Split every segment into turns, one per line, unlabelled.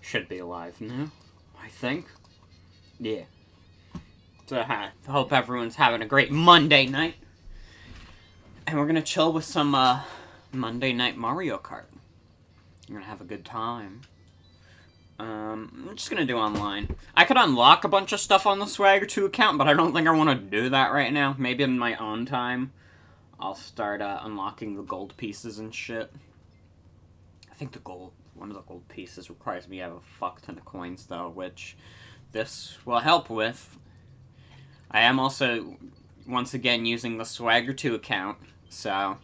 Should be alive now, I think. Yeah. So, hope everyone's having a great Monday night. And we're gonna chill with some, Monday Night Mario Kart. We're gonna have a good time. I'm just gonna do online. I could unlock a bunch of stuff on the Swagger 2 account, but I don't think I want to do that right now. Maybe in my own time, I'll start, unlocking the gold pieces and shit. I think one of the gold pieces requires me to have a fuck ton of coins, though, which this will help with. I am also, once again, using the Swagger 2 account, so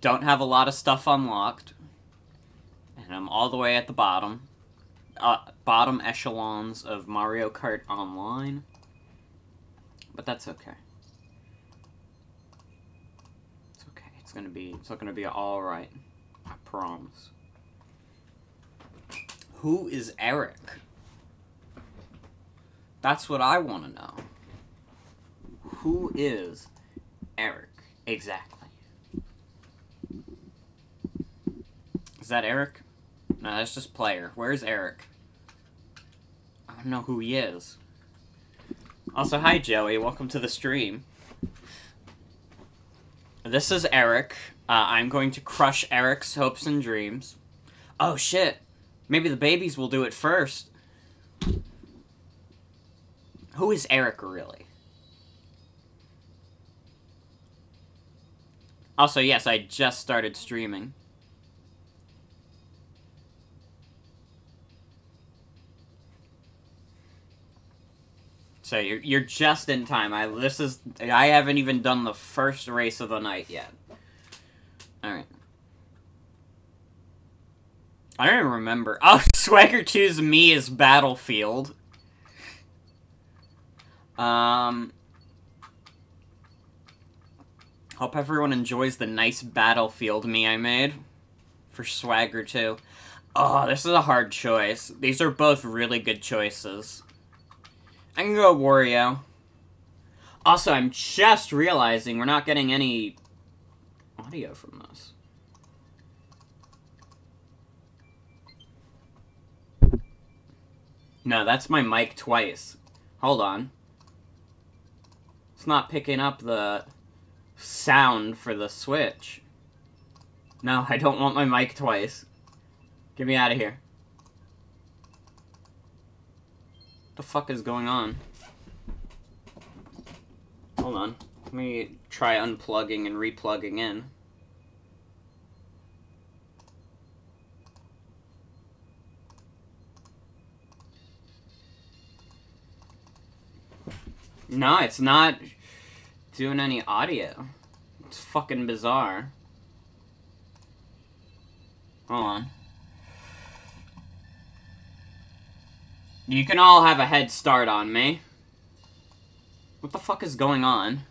don't have a lot of stuff unlocked. And I'm all the way at the bottom echelons of Mario Kart Online. But that's okay. It's okay. It's gonna be alright. I promise. Who is Eric? That's what I want to know. Who is Eric? Exactly. Is that Eric? No, that's just player. Where's Eric? I don't know who he is. Also, hi Joey. Welcome to the stream. This is Eric. I'm going to crush Eric's hopes and dreams. Oh shit. Maybe the babies will do it first. Who is Eric, really? Also, yes, I just started streaming. So you're just in time. I haven't even done the first race of the night yet. Alright. I don't even remember. Oh, Swagger 2's me is Battlefield. Hope everyone enjoys the nice Battlefield me I made for Swagger 2. Oh, this is a hard choice. These are both really good choices. I can go Wario. Also, I'm just realizing we're not getting any audio from this. No, that's my mic twice. Hold on. It's not picking up the sound for the Switch. No, I don't want my mic twice. Get me out of here. What the fuck is going on? Hold on. Let me try unplugging and replugging in. No, it's not doing any audio. It's fucking bizarre. Hold on. You can all have a head start on me. What the fuck is going on?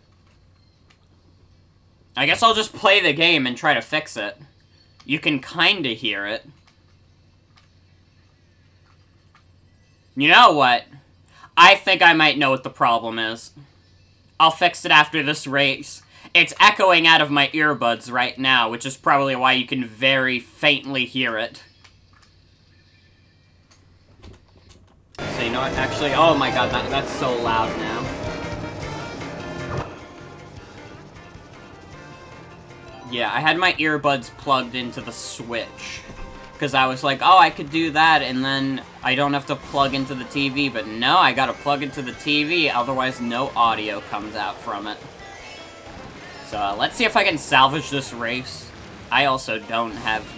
I guess I'll just play the game and try to fix it. You can kinda hear it. You know what? I think I might know what the problem is. I'll fix it after this race. It's echoing out of my earbuds right now, which is probably why you can very faintly hear it. So you know what, actually, oh my god, that's so loud now. Yeah, I had my earbuds plugged into the Switch. Because I was like, oh, I could do that, and then I don't have to plug into the TV, but no, I gotta plug into the TV, otherwise no audio comes out from it. So, let's see if I can salvage this race. I also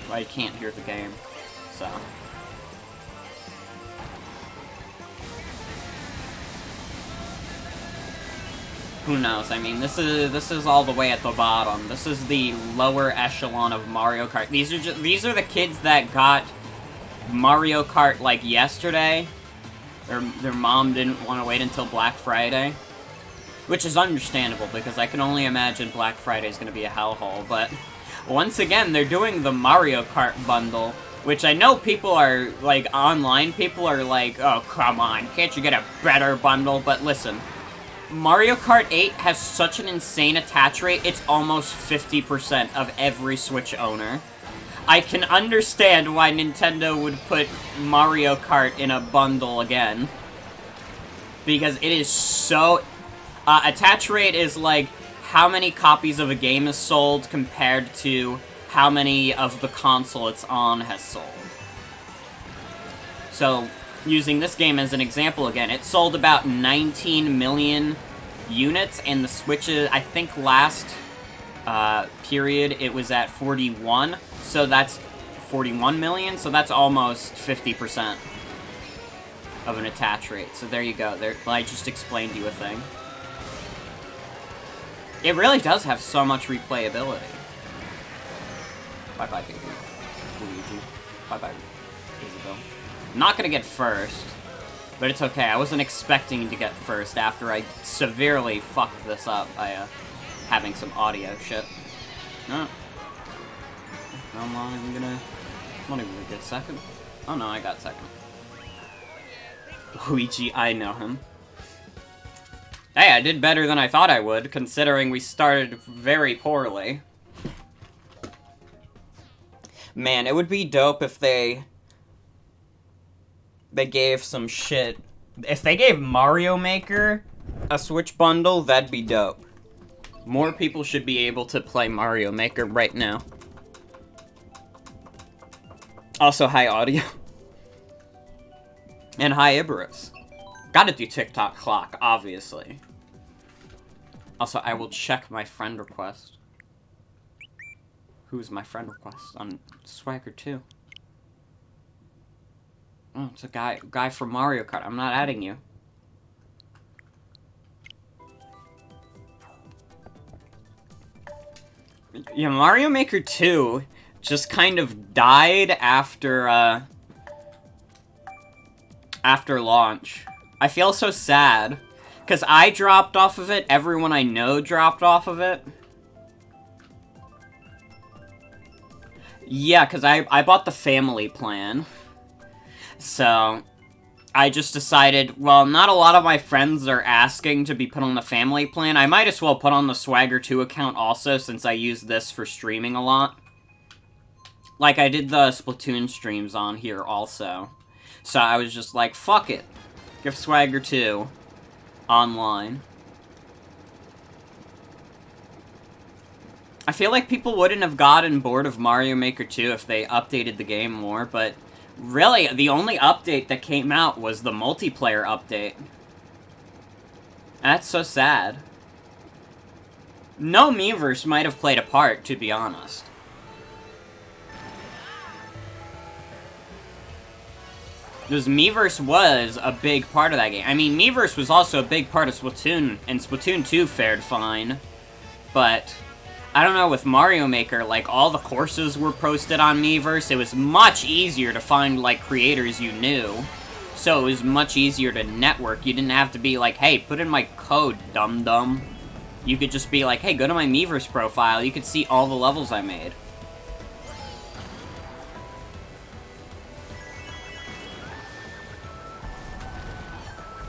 I can't hear the game, so. Who knows? I mean, this is all the way at the bottom. This is the lower echelon of Mario Kart. These are the kids that got Mario Kart like yesterday. Their mom didn't want to wait until Black Friday, which is understandable because I can only imagine Black Friday is going to be a hellhole. But once again, they're doing the Mario Kart bundle, which I know people are like online. People are like, "Oh, come on, can't you get a better bundle?" But listen. Mario Kart 8 has such an insane attach rate, it's almost 50% of every Switch owner. I can understand why Nintendo would put Mario Kart in a bundle again. Because it is so... attach rate is like how many copies of a game is sold compared to how many of the console it's on has sold. So, using this game as an example again, it sold about 19 million units, and the Switch's, I think last period, it was at 41, so that's 41 million, so that's almost 50% of an attach rate. So there you go. There, I just explained to you a thing. It really does have so much replayability. Bye-bye, baby. Luigi. Bye-bye, Isabel. I'm not gonna get first, but it's okay. I wasn't expecting to get first after I severely fucked this up by having some audio shit. No. I'm not even gonna get second. Oh no, I got second. Luigi, I know him. Hey, I did better than I thought I would, considering we started very poorly. Man, it would be dope if they gave some shit. If they gave Mario Maker a Switch bundle, that'd be dope. More people should be able to play Mario Maker right now. Also, hi audio. And hi Ibarus. Gotta do TikTok clock, obviously. Also, I will check my friend request. Who's my friend request on Swagger 2? Oh, it's a guy from Mario Kart. I'm not adding you. Yeah, Mario Maker 2 just kind of died after launch. I feel so sad. Because I dropped off of it, everyone I know dropped off of it. Yeah, because I bought the family plan. So, I just decided, well, not a lot of my friends are asking to be put on the family plan. I might as well put on the Swagger 2 account also, since I use this for streaming a lot. Like, I did the Splatoon streams on here also. So I was just like, fuck it. Give Swagger 2 online. I feel like people wouldn't have gotten bored of Mario Maker 2 if they updated the game more, but really, the only update that came out was the multiplayer update. That's so sad. No Miiverse might have played a part, to be honest. Because Miiverse was a big part of that game. I mean, Miiverse was also a big part of Splatoon, and Splatoon 2 fared fine. But, I don't know, with Mario Maker, like, all the courses were posted on Miiverse. It was much easier to find, like, creators you knew. So it was much easier to network. You didn't have to be like, hey, put in my code, dum-dum. You could just be like, hey, go to my Miiverse profile. You could see all the levels I made.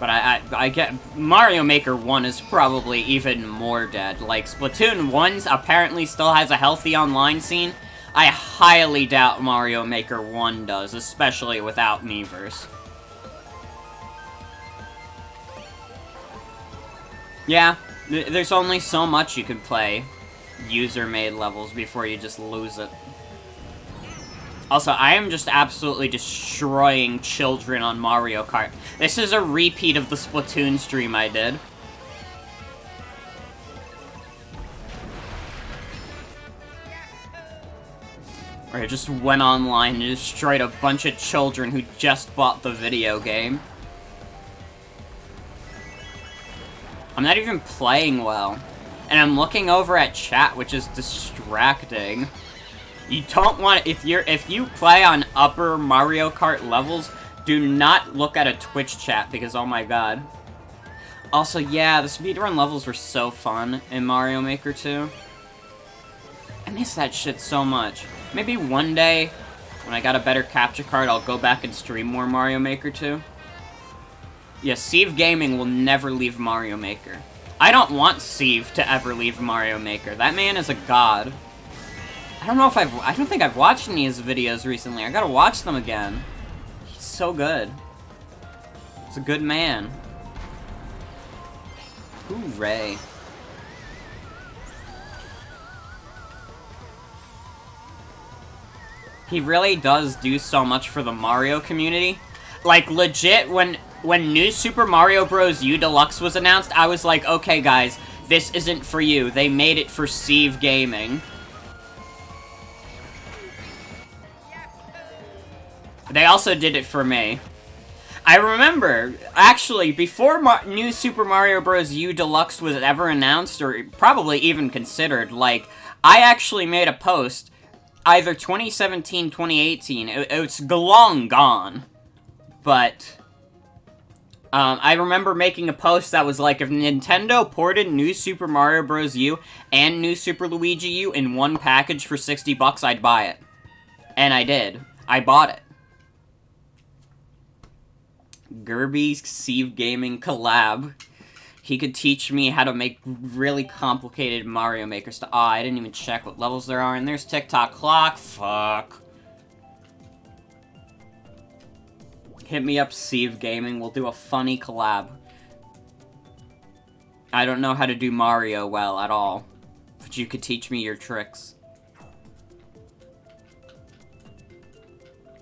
But I get... Mario Maker 1 is probably even more dead. Like, Splatoon 1 apparently still has a healthy online scene. I highly doubt Mario Maker 1 does, especially without Miiverse. Yeah, there's only so much you can play user-made levels before you just lose it. Also, I am just absolutely destroying children on Mario Kart. This is a repeat of the Splatoon stream I did. Where I just went online and destroyed a bunch of children who just bought the video game. I'm not even playing well. And I'm looking over at chat, which is distracting. You don't want... If you play on upper Mario Kart levels, do not look at a Twitch chat, because oh my god. Also, yeah, the speedrun levels were so fun in Mario Maker 2. I miss that shit so much. Maybe one day, when I got a better capture card, I'll go back and stream more Mario Maker 2. Yeah, Steve Gaming will never leave Mario Maker. I don't want Steve to ever leave Mario Maker. That man is a god. I I don't think I've watched any of his videos recently. I gotta watch them again. He's so good. He's a good man. Hooray. He really does do so much for the Mario community. Like, legit, when New Super Mario Bros. U Deluxe was announced, I was like, okay, guys, this isn't for you. They made it for Steve Gaming. They also did it for me. I remember, actually, before New Super Mario Bros. U Deluxe was ever announced, or probably even considered, like, I actually made a post, either 2017, 2018, it's long gone, but, I remember making a post that was like, if Nintendo ported New Super Mario Bros. U and New Super Luigi U in one package for 60 bucks, I'd buy it. And I did. I bought it. Gerby's Steve Gaming collab. He could teach me how to make really complicated Mario Maker stuff. Oh, I didn't even check what levels there are, and there's TikTok clock. Fuck. Hit me up, Steve Gaming. We'll do a funny collab. I don't know how to do Mario well at all, but you could teach me your tricks.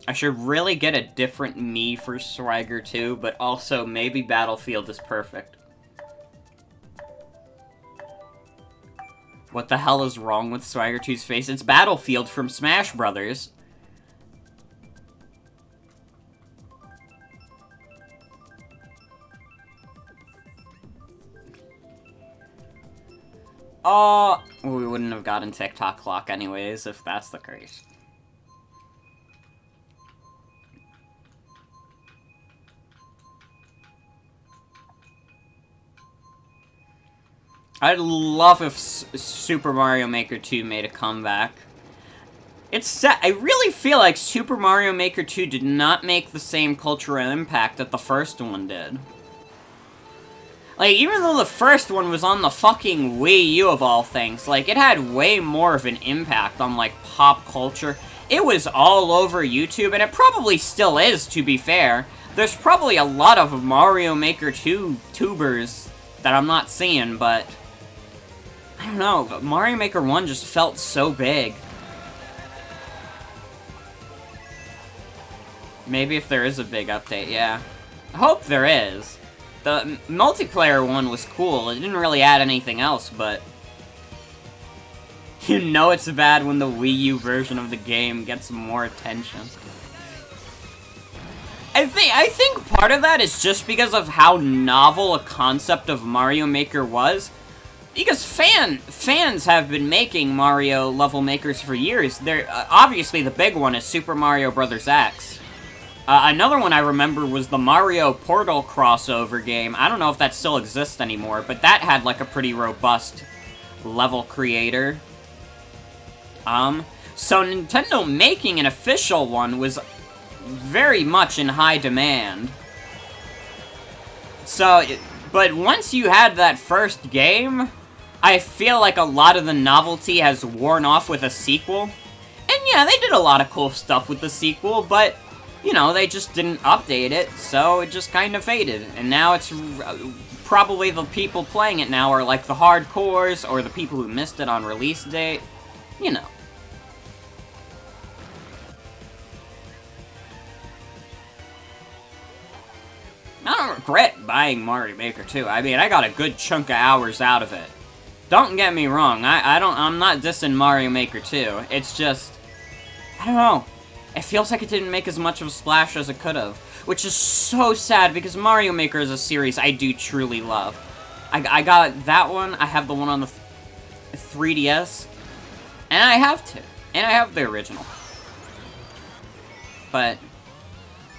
I should really get a different me for Swagger 2, but also maybe Battlefield is perfect. What the hell is wrong with Swagger 2's face? It's Battlefield from Smash Brothers. Oh, we wouldn't have gotten TikTok clock anyways, if that's the case. I'd love if Super Mario Maker 2 made a comeback. It's sad. I really feel like Super Mario Maker 2 did not make the same cultural impact that the first one did. Like, even though the first one was on the fucking Wii U of all things, like, it had way more of an impact on, like, pop culture. It was all over YouTube, and it probably still is, to be fair. There's probably a lot of Mario Maker 2 tubers that I'm not seeing, but I don't know, but Mario Maker 1 just felt so big. Maybe if there is a big update, yeah. I hope there is. The multiplayer one was cool. It didn't really add anything else, but you know it's bad when the Wii U version of the game gets more attention. I think part of that is just because of how novel a concept of Mario Maker was. Because fans have been making Mario level makers for years. They're obviously the big one is Super Mario Bros. X. Another one I remember was the Mario Portal crossover game. I don't know if that still exists anymore, but that had like a pretty robust level creator. So Nintendo making an official one was very much in high demand. So, but once you had that first game, I feel like a lot of the novelty has worn off with a sequel. And yeah, they did a lot of cool stuff with the sequel, but, you know, they just didn't update it, so it just kind of faded. And now it's probably the people playing it now are like the hardcores, or the people who missed it on release date, you know. I don't regret buying Mario Maker 2. I mean, I got a good chunk of hours out of it. Don't get me wrong, I'm not dissing Mario Maker 2. It's just, I don't know. It feels like it didn't make as much of a splash as it could have. Which is so sad, because Mario Maker is a series I do truly love. I got that one, I have the one on the 3DS, and I have two. And I have the original. But,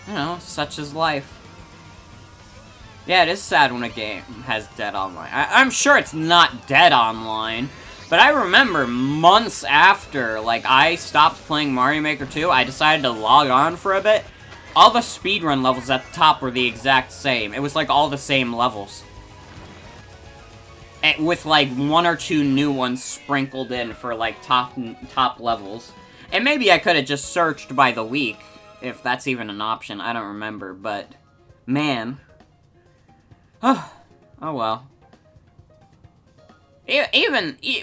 you know, such is life. Yeah, it is sad when a game has dead online. I'm sure it's not dead online, but I remember months after, like, I stopped playing Mario Maker 2, I decided to log on for a bit. All the speedrun levels at the top were the exact same. It was like all the same levels. with like 1 or 2 new ones sprinkled in for like top levels. And maybe I could have just searched by the week, if that's even an option. I don't remember, but man. Oh well.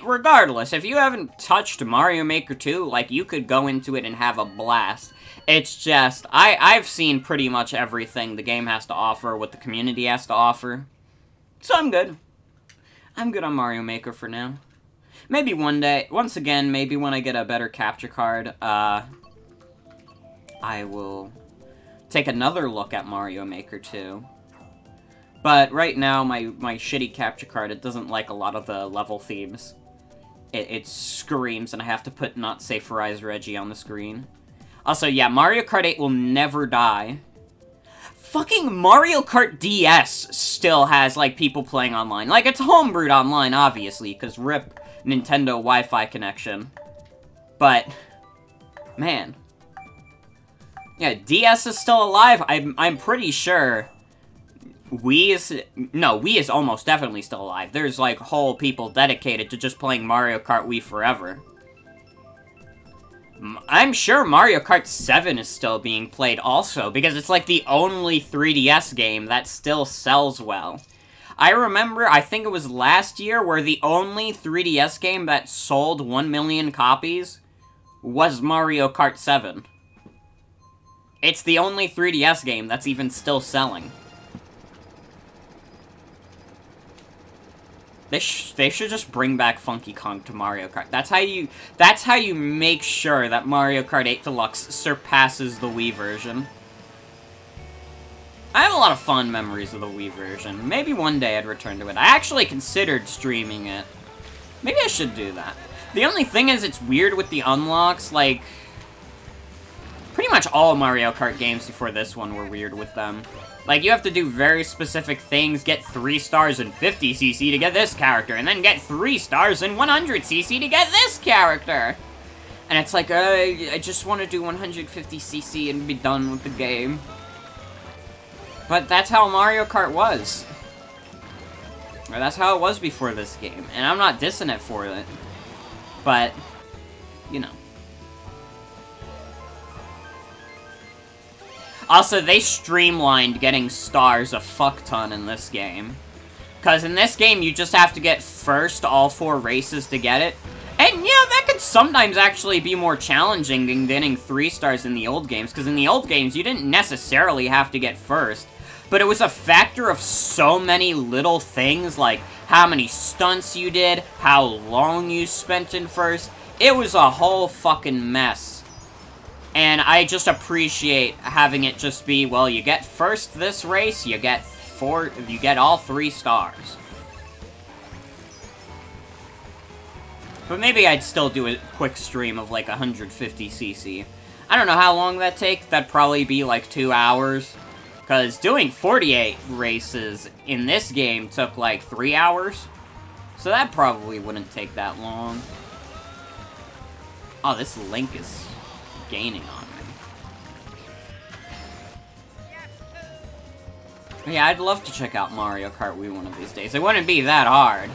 Regardless, if you haven't touched Mario Maker 2, like, you could go into it and have a blast. It's just, I've seen pretty much everything the game has to offer, what the community has to offer. So I'm good. I'm good on Mario Maker for now. Maybe one day, once again, maybe when I get a better capture card, I will take another look at Mario Maker 2. But right now, my shitty capture card, it doesn't like a lot of the level themes. It screams, and I have to put Not Safe for Eyes Reggie on the screen. Also, yeah, Mario Kart 8 will never die. Fucking Mario Kart DS still has, like, people playing online. Like, it's homebrewed online, obviously, because RIP Nintendo Wi-Fi connection. But, man. Yeah, DS is still alive. I'm pretty sure... Wii is almost definitely still alive. There's, like, whole people dedicated to just playing Mario Kart Wii forever. I'm sure Mario Kart 7 is still being played also, because it's, like, the only 3DS game that still sells well. I remember, I think it was last year, where the only 3DS game that sold 1 million copies was Mario Kart 7. It's the only 3DS game that's even still selling. They should just bring back Funky Kong to Mario Kart. That's how you make sure that Mario Kart 8 Deluxe surpasses the Wii version. I have a lot of fond memories of the Wii version. Maybe one day I'd return to it. I actually considered streaming it. Maybe I should do that. The only thing is, it's weird with the unlocks, like... Pretty much all Mario Kart games before this one were weird with them. Like, you have to do very specific things, get 3 stars in 50cc to get this character, and then get 3 stars in 100cc to get this character! And it's like, I just want to do 150cc and be done with the game. But that's how Mario Kart was. Or that's how it was before this game. And I'm not dissing it for it. But, you know. Also, they streamlined getting stars a fuck ton in this game. Because in this game, you just have to get first all 4 races to get it. And yeah, that could sometimes actually be more challenging than getting 3 stars in the old games. Because in the old games, you didn't necessarily have to get first. But it was a factor of so many little things, like how many stunts you did, how long you spent in first. It was a whole fucking mess. And I just appreciate having it just be, well, you get first this race, you get all 3 stars. But maybe I'd still do a quick stream of like 150cc. I don't know how long that'd take. That'd probably be like 2 hours. Because doing 48 races in this game took like 3 hours. So that probably wouldn't take that long. Oh, this Link is gaining on me. Yeah, I'd love to check out Mario Kart Wii one of these days. It wouldn't be that hard.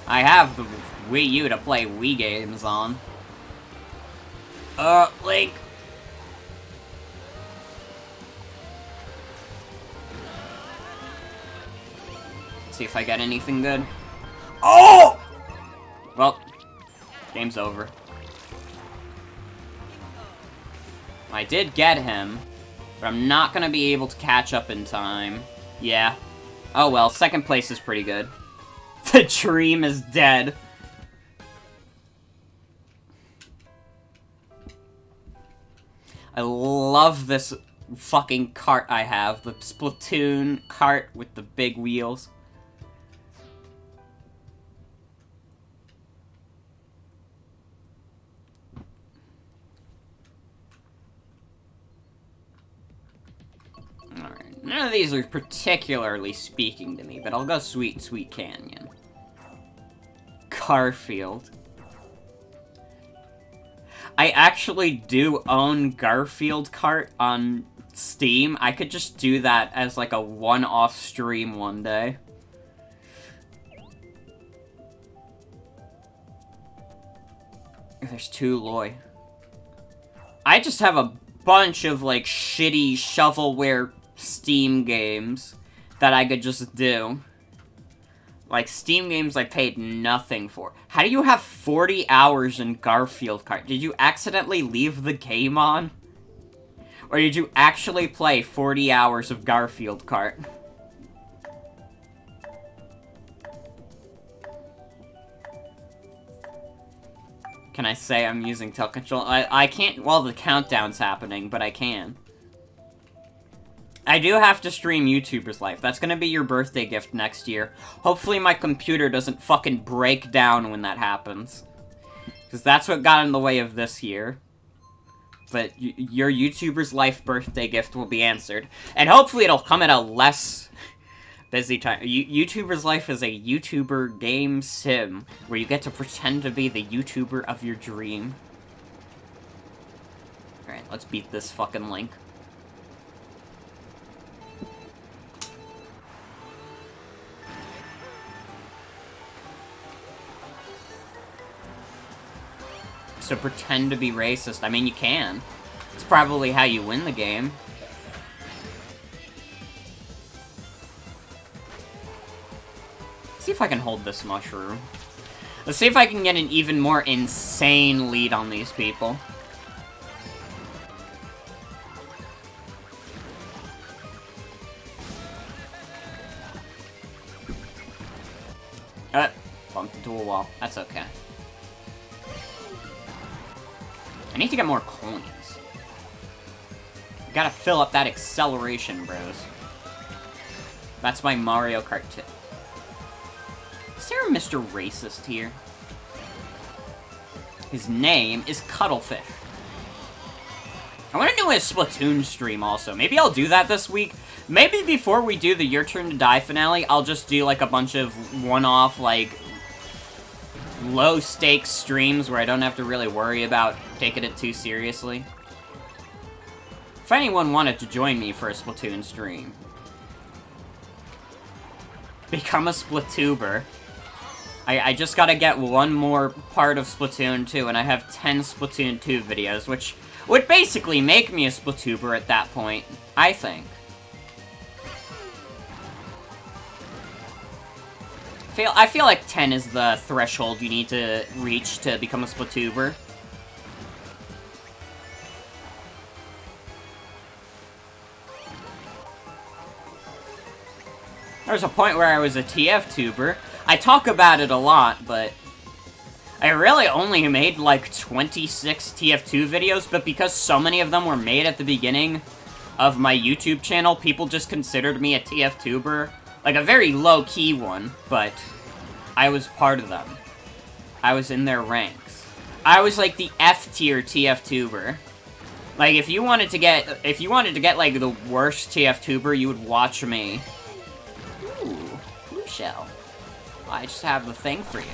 I have the Wii U to play Wii games on. Link. See if I get anything good. Oh! Well, game's over. I did get him, but I'm not gonna be able to catch up in time. Yeah. Oh well, second place is pretty good. The dream is dead. I love this fucking cart I have. The Splatoon cart with the big wheels. Alright, none of these are particularly speaking to me, but I'll go Sweet Sweet Canyon. Garfield. I actually do own Garfield Kart on Steam. I could just do that as like a one-off stream one day. There's 2 Loy. I just have a bunch of, like, shitty shovelware Steam games that I could just do. Like, Steam games I paid nothing for. How do you have 40 hours in Garfield Kart? Did you accidentally leave the game on? Or did you actually play 40 hours of Garfield Kart? Can I say I'm using tilt control? I can't while the countdown's happening, but I can. I do have to stream YouTuber's Life. That's gonna be your birthday gift next year. Hopefully my computer doesn't fucking break down when that happens. Because that's what got in the way of this year. But your YouTuber's Life birthday gift will be answered. And hopefully it'll come at a less busy time. YouTuber's Life is a YouTuber game sim where you get to pretend to be the YouTuber of your dream. Alright, let's beat this fucking Link. So pretend to be racist. I mean, you can. It's probably how you win the game. See if I can hold this mushroom. Let's see if I can get an even more insane lead on these people. Bumped into a wall. That's okay. I need to get more coins. Gotta fill up that acceleration, bros. That's my Mario Kart tip. Is there a Mr. Racist here? His name is Cuttlefish. I want to do a Splatoon stream also. Maybe I'll do that this week. Maybe before we do the Your Turn to Die finale, I'll just do like a bunch of one-off, like, low-stakes streams where I don't have to really worry about taking it too seriously. If anyone wanted to join me for a Splatoon stream, become a Splatuber. I just gotta get one more part of Splatoon 2, and I have 10 Splatoon 2 videos, which would basically make me a Splatuber at that point, I think. I feel like 10 is the threshold you need to reach to become a Splatuber. There was a point where I was a TF-tuber. I talk about it a lot, but I really only made like 26 TF2 videos, but because so many of them were made at the beginning of my YouTube channel, people just considered me a TF-tuber. Like, a very low-key one, but I was part of them. I was in their ranks. I was, like, the F-tier TF-tuber. Like, if you wanted to get, like, the worst TF-tuber, you would watch me. Ooh, blue shell. I just have the thing for you.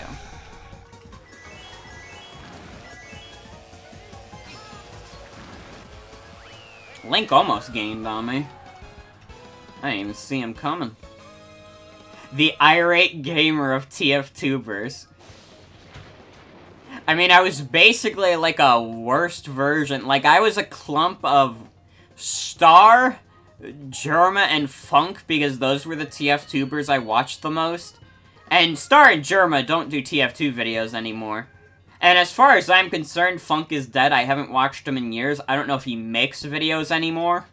Link almost gained on me. I didn't even see him coming. The irate gamer of TF-tubers. I mean, I was basically like a worst version. Like, I was a clump of Star, Germa, and Funk, because those were the TF-tubers I watched the most. And Star and Germa don't do TF2 videos anymore. And as far as I'm concerned, Funk is dead. I haven't watched him in years. I don't know if he makes videos anymore.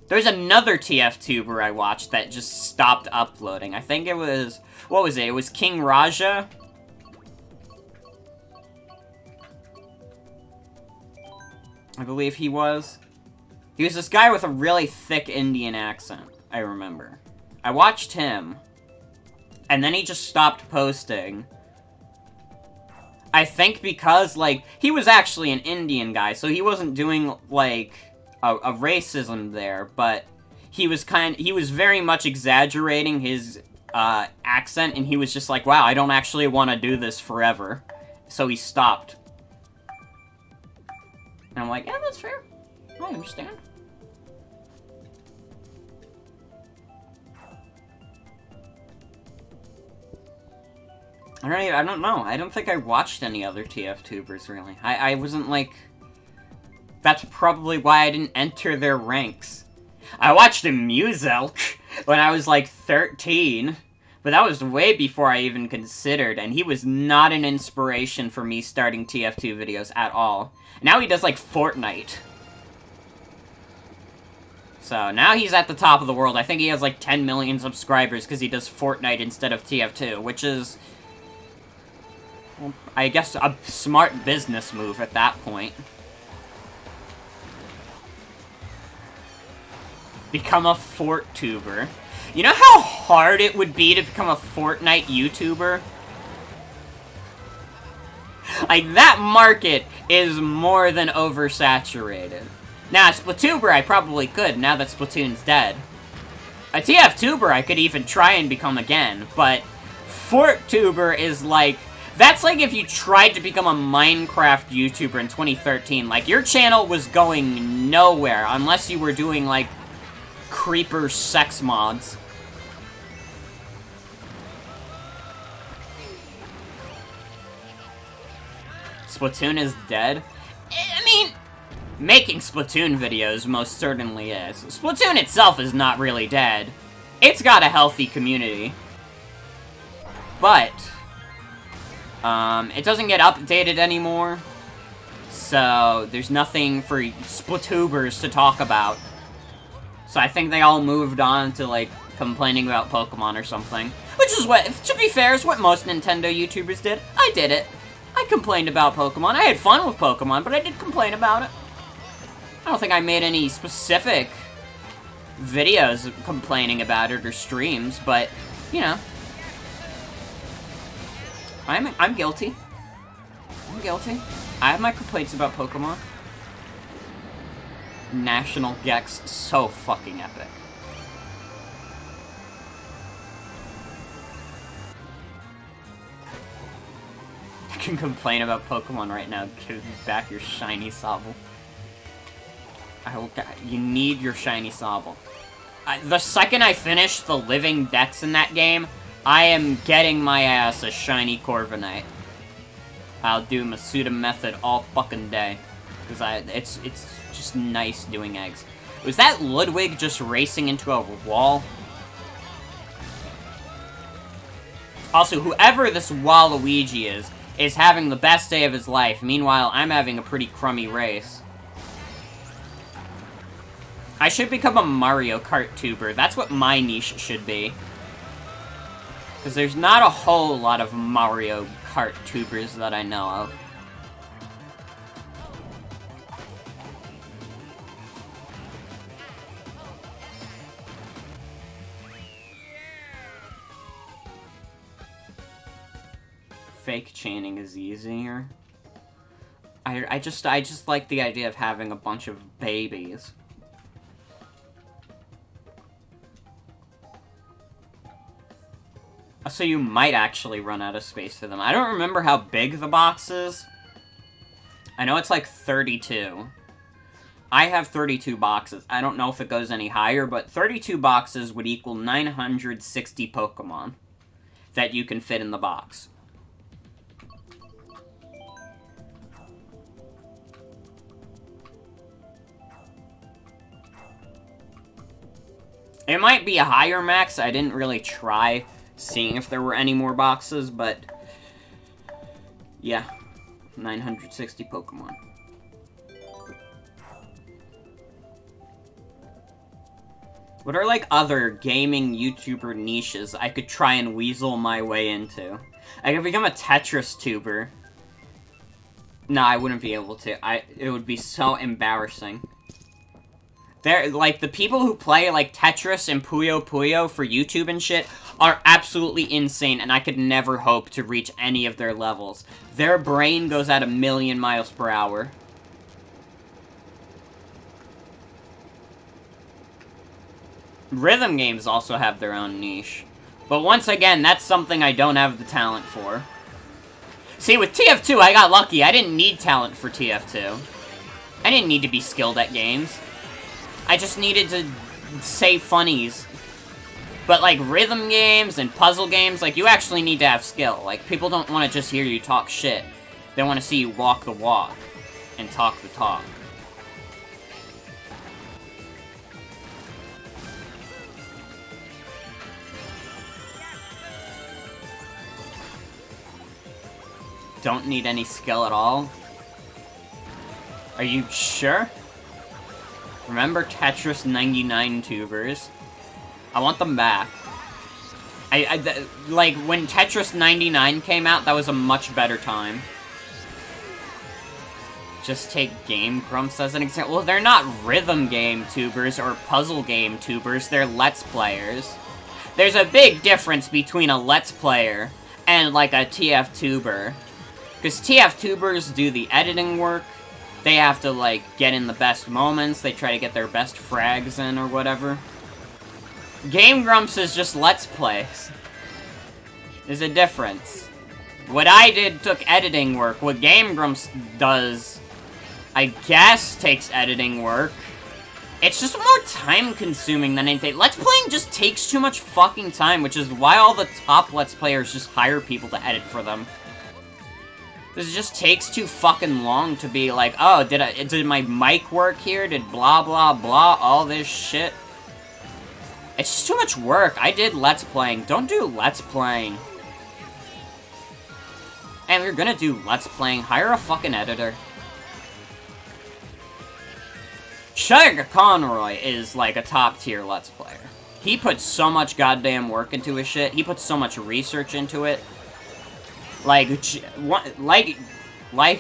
There's another TF-tuber I watched that just stopped uploading. I think it was... What was it? It was King Raja? I believe he was. He was this guy with a really thick Indian accent, I remember. I watched him. And then he just stopped posting. I think because, like, he was actually an Indian guy, so he wasn't doing, like, a racism there, but he was very much exaggerating his, accent, and he was just like, wow, I don't actually want to do this forever. So he stopped. And I'm like, yeah, that's fair. I understand. I don't know. I don't think I watched any other TF-tubers, really. I wasn't, like... That's probably why I didn't enter their ranks. I watched a Muselk when I was, like, 13. But that was way before I even considered, and he was not an inspiration for me starting TF2 videos at all. Now he does, like, Fortnite. So, now he's at the top of the world. I think he has, like, 10 million subscribers because he does Fortnite instead of TF2, which is... Well, I guess a smart business move at that point. Become a Forttuber. You know how hard it would be to become a Fortnite YouTuber? Like, that market is more than oversaturated. Now, as Splatuber, I probably could, now that Splatoon's dead. A TF-tuber I could even try and become again, but Forttuber is like... That's like if you tried to become a Minecraft YouTuber in 2013. Like, your channel was going nowhere unless you were doing, like, creeper sex mods. Splatoon is dead? I mean, making Splatoon videos most certainly is. Splatoon itself is not really dead. It's got a healthy community. But, it doesn't get updated anymore. So, there's nothing for Splatubers to talk about. So I think they all moved on to, like, complaining about Pokemon or something. Which is what, to be fair, is what most Nintendo YouTubers did. I did it. I complained about Pokemon. I had fun with Pokemon, but I did complain about it. I don't think I made any specific videos complaining about it or streams, but, you know. I'm guilty. I'm guilty. I have my complaints about Pokemon. National Gex, so fucking epic. You can complain about Pokemon right now. Give me back your shiny Sobble. You need your shiny Sobble. The second I finish the living dex in that game, I am getting my ass a shiny Corviknight. I'll do Masuda method all fucking day. Because it's just nice doing eggs. Was that Ludwig just racing into a wall? Also, whoever this Waluigi is having the best day of his life. Meanwhile, I'm having a pretty crummy race. I should become a Mario Kart tuber. That's what my niche should be. Because there's not a whole lot of Mario Kart tubers that I know of. Fake chaining is easier. I just like the idea of having a bunch of babies. So you might actually run out of space for them. I don't remember how big the box is. I know it's like 32. I have 32 boxes. I don't know if it goes any higher, but 32 boxes would equal 960 Pokemon that you can fit in the box. It might be a higher max. I didn't really try seeing if there were any more boxes, but yeah, 960 Pokemon. What are, like, other gaming YouTuber niches I could try and weasel my way into? I could become a Tetris tuber. No, I wouldn't be able to. It would be so embarrassing. Like, the people who play, like, Tetris and Puyo Puyo for YouTube and shit are absolutely insane, and I could never hope to reach any of their levels. Their brain goes at 1,000,000 miles per hour. Rhythm games also have their own niche. But once again, that's something I don't have the talent for. See, with TF2, I got lucky. I didn't need talent for TF2. I didn't need to be skilled at games. I just needed to say funnies. But, like, rhythm games and puzzle games, like, you actually need to have skill. Like, people don't want to just hear you talk shit. They want to see you walk the walk and talk the talk. Don't need any skill at all? Are you sure? Remember Tetris 99 tubers? I want them back. Like, when Tetris 99 came out, that was a much better time. Just take Game Grumps as an example. Well, they're not rhythm game tubers or puzzle game tubers, they're Let's Players. There's a big difference between a Let's Player and, like, a TF tuber. Because TF tubers do the editing work. They have to, like, get in the best moments. They try to get their best frags in or whatever. Game Grumps is just Let's Plays. There's a difference. What I did took editing work. What Game Grumps does, I guess, takes editing work. It's just more time-consuming than anything. Let's Playing just takes too much fucking time, which is why all the top Let's Players just hire people to edit for them. This just takes too fucking long to be like, oh, did my mic work here? Did blah blah blah, all this shit? It's just too much work. I did Let's Playing. Don't do Let's Playing. And if you're gonna do Let's Playing, hire a fucking editor. Sugar Conroy is like a top tier Let's Player. He puts so much goddamn work into his shit. He puts so much research into it. Like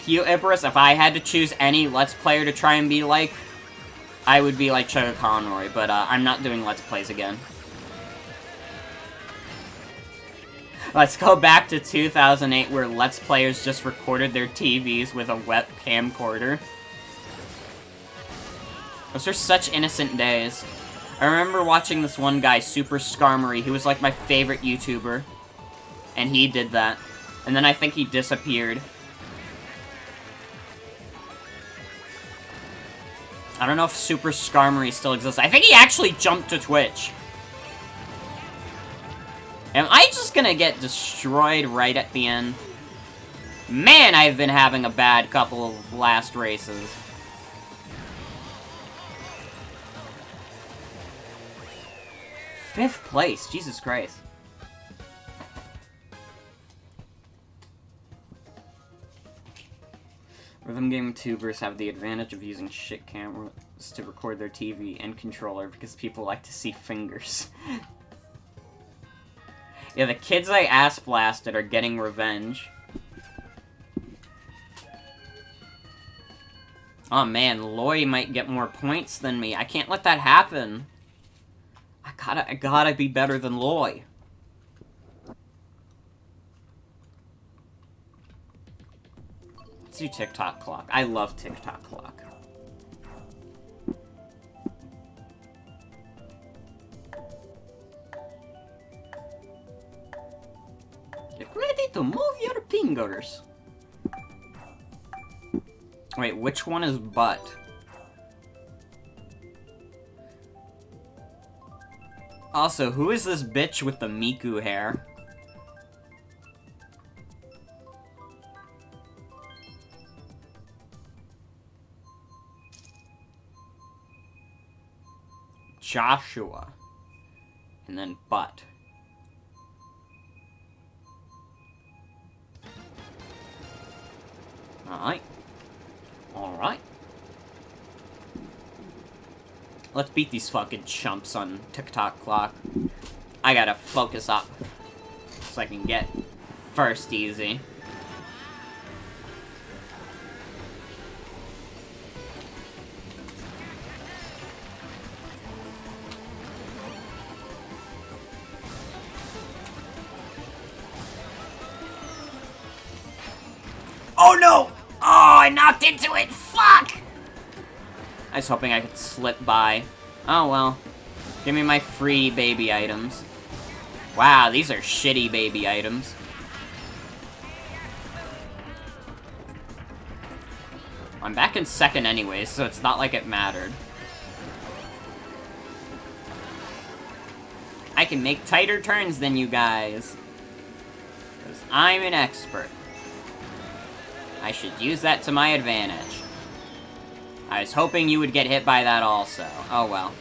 you, Icarus, if I had to choose any Let's Player to try and be like, I would be like Sugar Conroy, but I'm not doing Let's Plays again. Let's go back to 2008 where Let's Players just recorded their TVs with a web camcorder. Those are such innocent days. I remember watching this one guy, Super Skarmory, who was like my favorite YouTuber. And he did that. And then I think he disappeared. I don't know if Super Skarmory still exists. I think he actually jumped to Twitch. Am I just gonna get destroyed right at the end? Man, I've been having a bad couple of last races. Fifth place, Jesus Christ. Rhythm game tubers have the advantage of using shit cameras to record their TV and controller because people like to see fingers. Yeah, the kids I ass blasted are getting revenge. Oh man, Loy might get more points than me. I can't let that happen. I gotta be better than Loy. Let's do TikTok clock. I love TikTok clock. Get ready to move your fingers. Wait, which one is butt? Also, who is this bitch with the Miku hair? Joshua. And then butt. Alright. Alright. Let's beat these fucking chumps on TikTok clock. I gotta focus up so I can get first easy. Oh no! Oh, I knocked into it! Fuck! I was hoping I could slip by. Oh well. Give me my free baby items. Wow, these are shitty baby items. I'm back in second anyways, so it's not like it mattered. I can make tighter turns than you guys. Because I'm an expert. I should use that to my advantage. I was hoping you would get hit by that also. Oh well.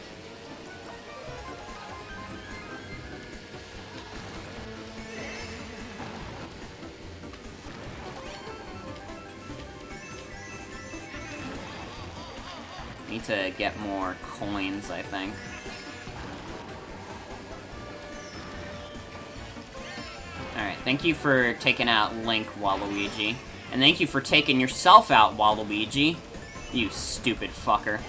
Need to get more coins, I think. Alright, thank you for taking out Link, Waluigi. And thank you for taking yourself out, Waluigi. You stupid fucker.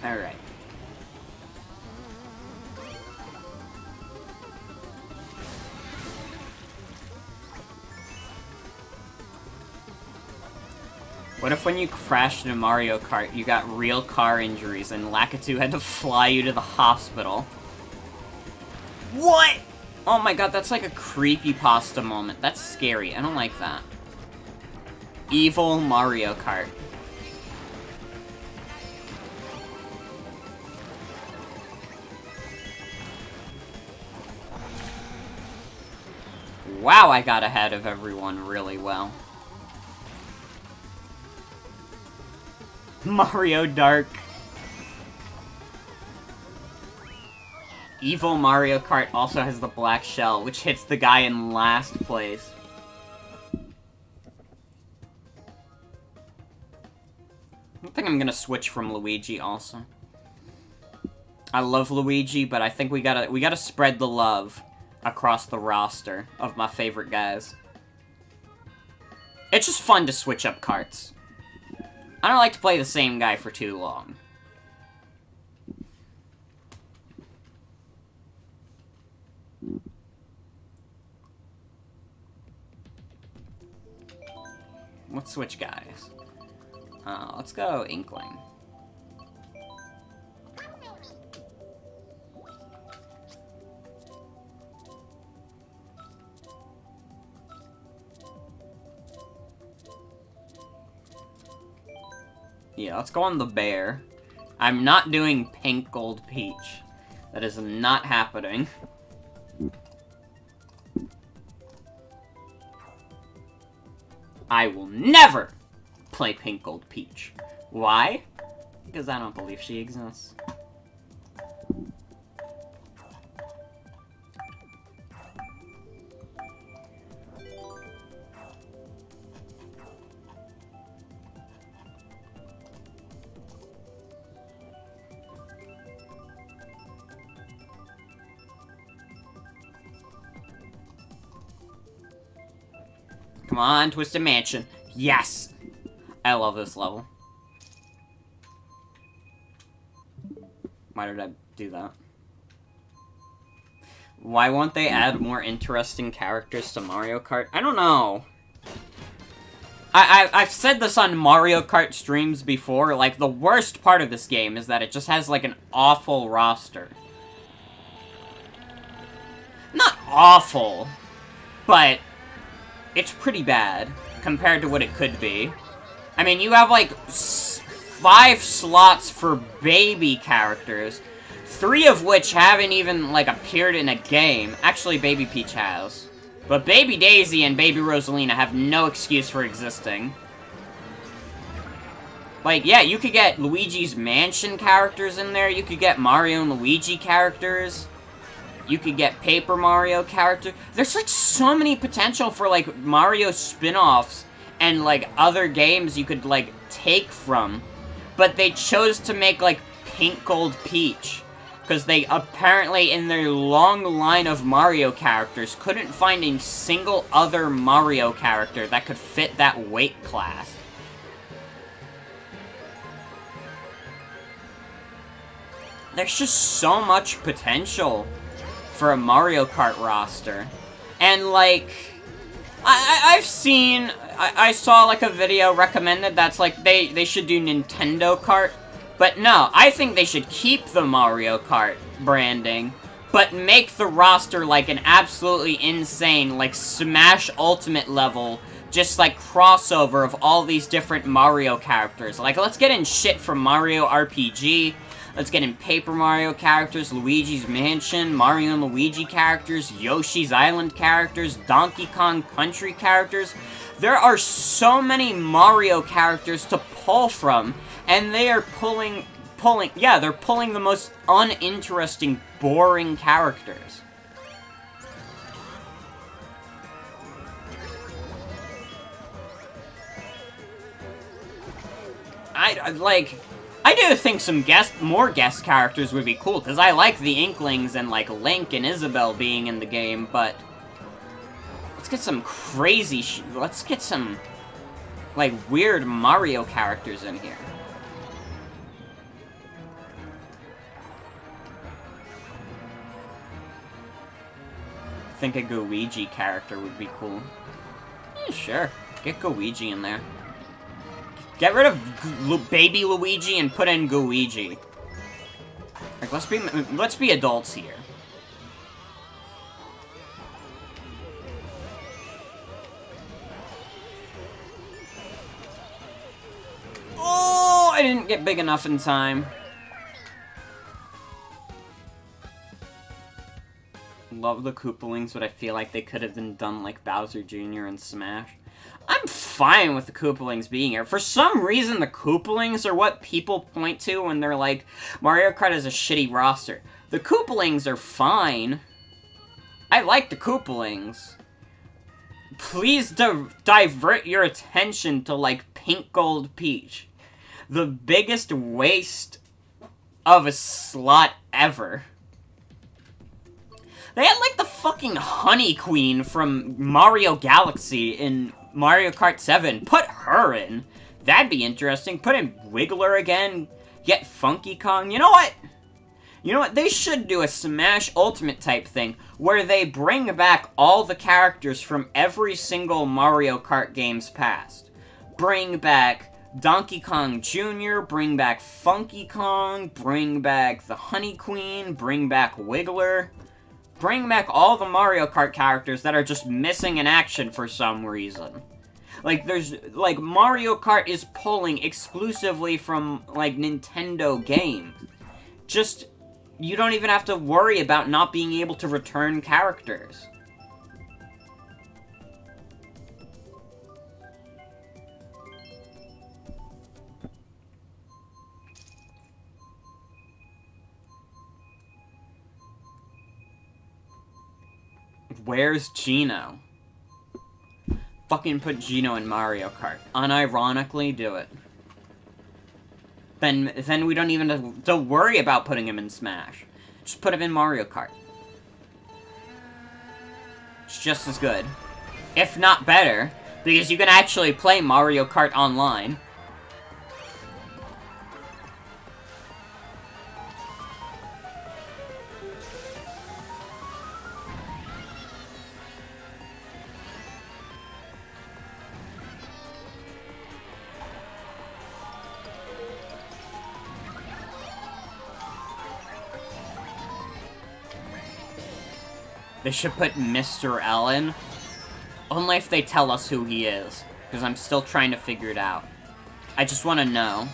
Alright. What if when you crashed in a Mario Kart, you got real car injuries and Lakitu had to fly you to the hospital? What? Oh my god, that's like a creepypasta moment. That's scary. I don't like that. Evil Mario Kart. Wow, I got ahead of everyone really well. Mario Dark. Evil Mario Kart also has the black shell, which hits the guy in last place. I think I'm gonna switch from Luigi also. I love Luigi, but I think we gotta spread the love across the roster of my favorite guys. It's just fun to switch up karts. I don't like to play the same guy for too long. Let's switch guys. Let's go Inkling. Yeah, let's go on the bear. I'm not doing pink gold peach. That is not happening. I will never play pink gold peach. Why? Because I don't believe she exists. Come on, Twisted Mansion. Yes! I love this level. Why did I do that? Why won't they add more interesting characters to Mario Kart? I don't know. I've said this on Mario Kart streams before, like, the worst part of this game is that it just has, like, an awful roster. Not awful, but it's pretty bad compared to what it could be. I mean, you have, like, 5 slots for baby characters, 3 of which haven't even, like, appeared in a game. Actually, Baby Peach has. But Baby Daisy and Baby Rosalina have no excuse for existing. Like, yeah, you could get Luigi's Mansion characters in there, you could get Mario and Luigi characters. You could get Paper Mario character. There's, like, so many potential for, like, Mario spin-offs and, like, other games you could, like, take from. But they chose to make, like, Pink Gold Peach. Because they apparently, in their long line of Mario characters, couldn't find a single other Mario character that could fit that weight class. There's just so much potential for a Mario Kart roster. And, like, I've seen I saw, like, a video recommended that's, like, they should do Nintendo Kart. But no, I think they should keep the Mario Kart branding, but make the roster, like, an absolutely insane, like, Smash Ultimate level, just, like, crossover of all these different Mario characters. Like, let's get in shit from Mario RPG, let's get in Paper Mario characters, Luigi's Mansion, Mario and Luigi characters, Yoshi's Island characters, Donkey Kong Country characters. There are so many Mario characters to pull from, and they are pulling the most uninteresting, boring characters. I do think some more guest characters would be cool, because I like the Inklings and, like, Link and Isabelle being in the game, but let's get some crazy let's get some, like, weird Mario characters in here. I think a Luigi character would be cool. Yeah, sure. Get Luigi in there. Get rid of baby Luigi and put in Luigi. Like, let's be adults here. Oh, I didn't get big enough in time. Love the Koopalings, but I feel like they could have been done like Bowser Jr. in Smash. I'm fine with the Koopalings being here. For some reason, the Koopalings are what people point to when they're like, Mario Kart is a shitty roster. The Koopalings are fine. I like the Koopalings. Please divert your attention to, like, Pink Gold Peach. The biggest waste of a slot ever. They had, like, the fucking Honey Queen from Mario Galaxy in Mario Kart 7. Put her in. That'd be interesting. Put in Wiggler again. Get Funky Kong. You know what? You know what? They should do a Smash Ultimate type thing where they bring back all the characters from every single Mario Kart games past. Bring back Donkey Kong Jr., bring back Funky Kong, bring back the Honey Queen, bring back Wiggler. Bring back all the Mario Kart characters that are just missing in action for some reason. Like, Mario Kart is pulling exclusively from, like, Nintendo games. Just, you don't even have to worry about not being able to return characters. Where's Gino? Fucking put Gino in Mario Kart. Unironically, do it. Then we don't even have to worry about putting him in Smash. Just put him in Mario Kart. It's just as good. If not better, because you can actually play Mario Kart online. They should put Mr. Ellen. Only if they tell us who he is. Because I'm still trying to figure it out. I just want to know.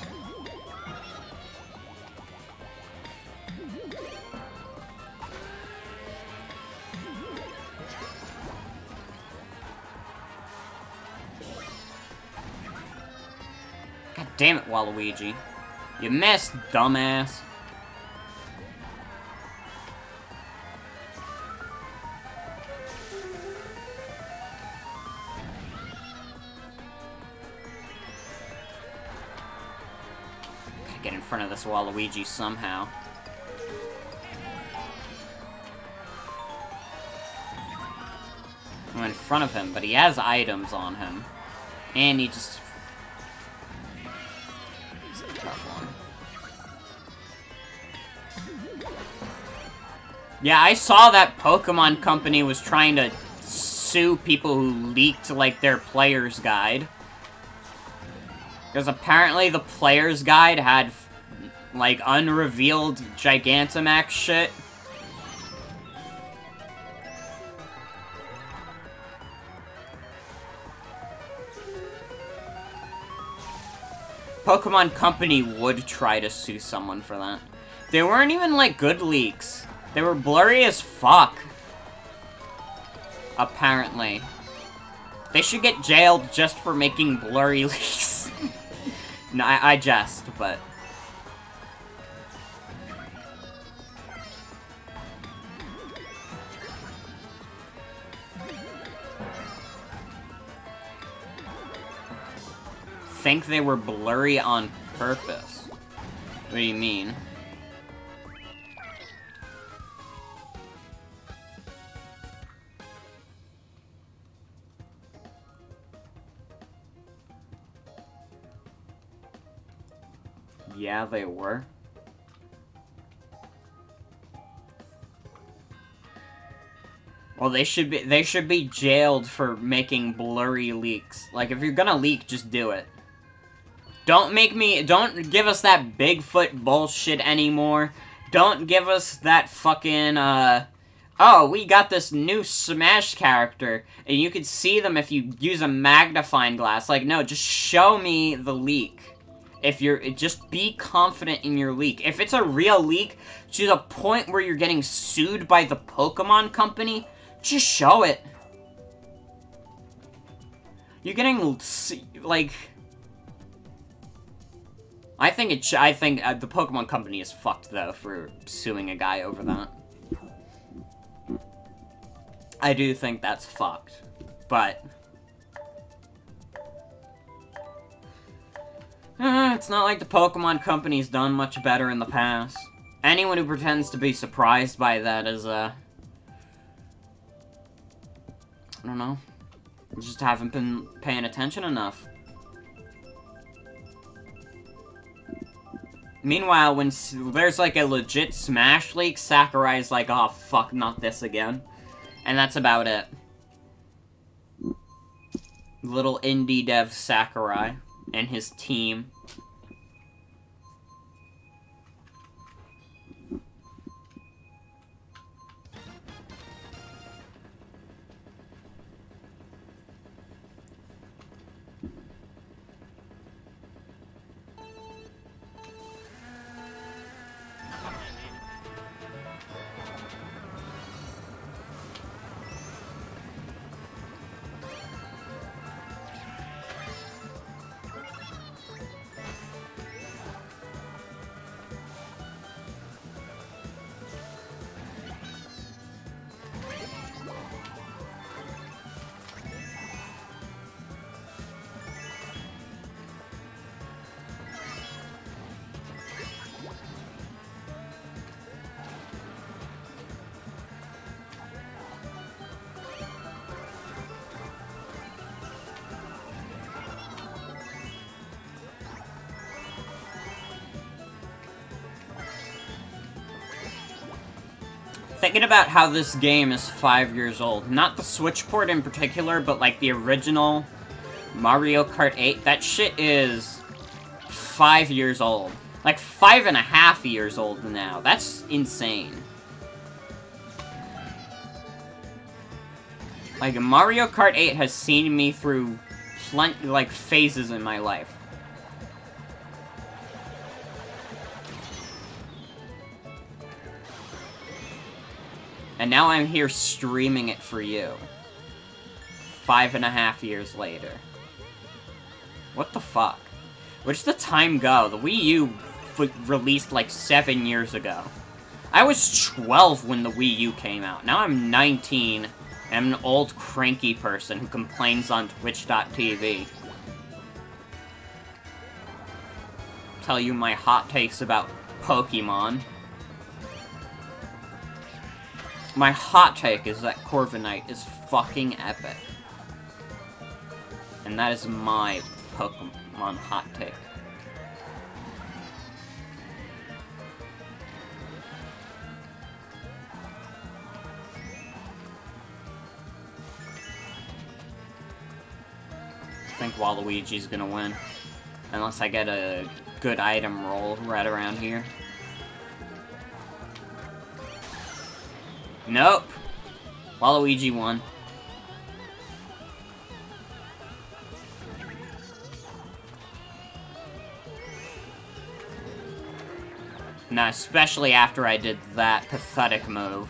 God damn it, Waluigi. You missed, dumbass. Get in front of this Waluigi somehow. I'm in front of him, but he has items on him. And he just... It's a tough one. Yeah, I saw that Pokemon Company was trying to sue people who leaked, like, their player's guide. Because apparently the player's guide had, like, unrevealed Gigantamax shit. Pokemon Company would try to sue someone for that. They weren't even, like, good leaks. They were blurry as fuck. Apparently. They should get jailed just for making blurry leaks. No, I jest, but... Think they were blurry on purpose. What do you mean? Yeah, they were. Well, they should be jailed for making blurry leaks. Like, if you're gonna leak, just do it. Don't give us that Bigfoot bullshit anymore. Don't give us that fucking, oh, we got this new Smash character, and you could see them if you use a magnifying glass. Like, no, just show me the leak. Just be confident in your leak. If it's a real leak, to the point where you're getting sued by the Pokemon Company, just show it. You're getting, like... I think the Pokemon Company is fucked, though, for suing a guy over that. I do think that's fucked. But... it's not like the Pokemon Company's done much better in the past. Anyone who pretends to be surprised by that is, I don't know. Just haven't been paying attention enough. Meanwhile, when there's, like, a legit Smash leak, Sakurai's like, oh, fuck, not this again. And that's about it. Little indie dev Sakurai and his team. Thinking about how this game is 5 years old. Not the Switch port in particular, but like the original Mario Kart 8. That shit is 5 years old. Like 5.5 years old now. That's insane. Like Mario Kart 8 has seen me through like phases in my life. And now I'm here streaming it for you. 5.5 years later. What the fuck? Where's the time go? The Wii U released like 7 years ago. I was 12 when the Wii U came out. Now I'm 19, and I'm an old cranky person who complains on Twitch.tv. Tell you my hot takes about Pokemon. My hot take is that Corviknight is fucking epic. And that is my Pokemon hot take. think Waluigi's gonna win. Unless I get a good item roll right around here. Nope. Waluigi won. Now, especially after I did that pathetic move.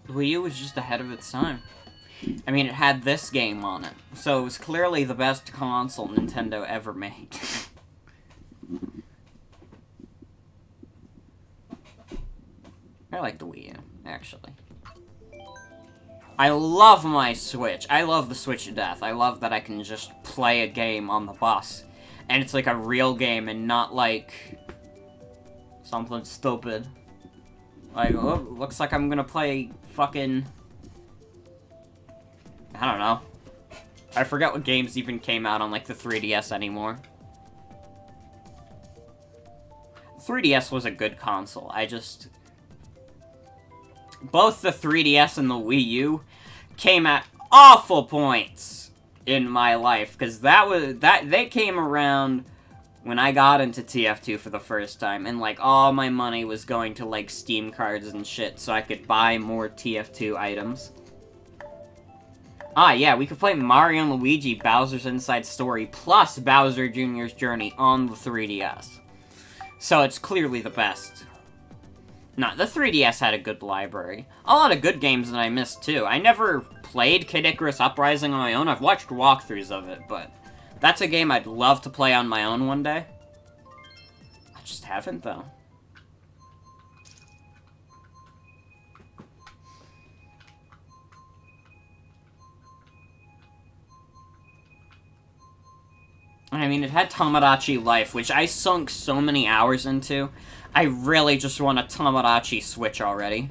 Wii U was just ahead of its time. I mean, it had this game on it, so it was clearly the best console Nintendo ever made. I like the Wii U, actually. I love my Switch. I love the Switch to death. I love that I can just play a game on the bus. And it's like a real game and not like something stupid. Like, oh, looks like I'm gonna play fucking... I don't know. I forget what games even came out on, like, the 3DS anymore. 3DS was a good console. I just... Both the 3DS and the Wii U came at awful points in my life, because they came around when I got into TF2 for the first time, and, like, all my money was going to, like, Steam cards and shit, so I could buy more TF2 items. Ah, yeah, we could play Mario and Luigi Bowser's Inside Story plus Bowser Jr.'s Journey on the 3DS. So it's clearly the best. Nah, the 3DS had a good library. A lot of good games that I missed, too. I never played Kid Icarus Uprising on my own. I've watched walkthroughs of it, but that's a game I'd love to play on my own one day. I just haven't, though. I mean, it had Tomodachi Life, which I sunk so many hours into. I really just want a Tomodachi Switch already.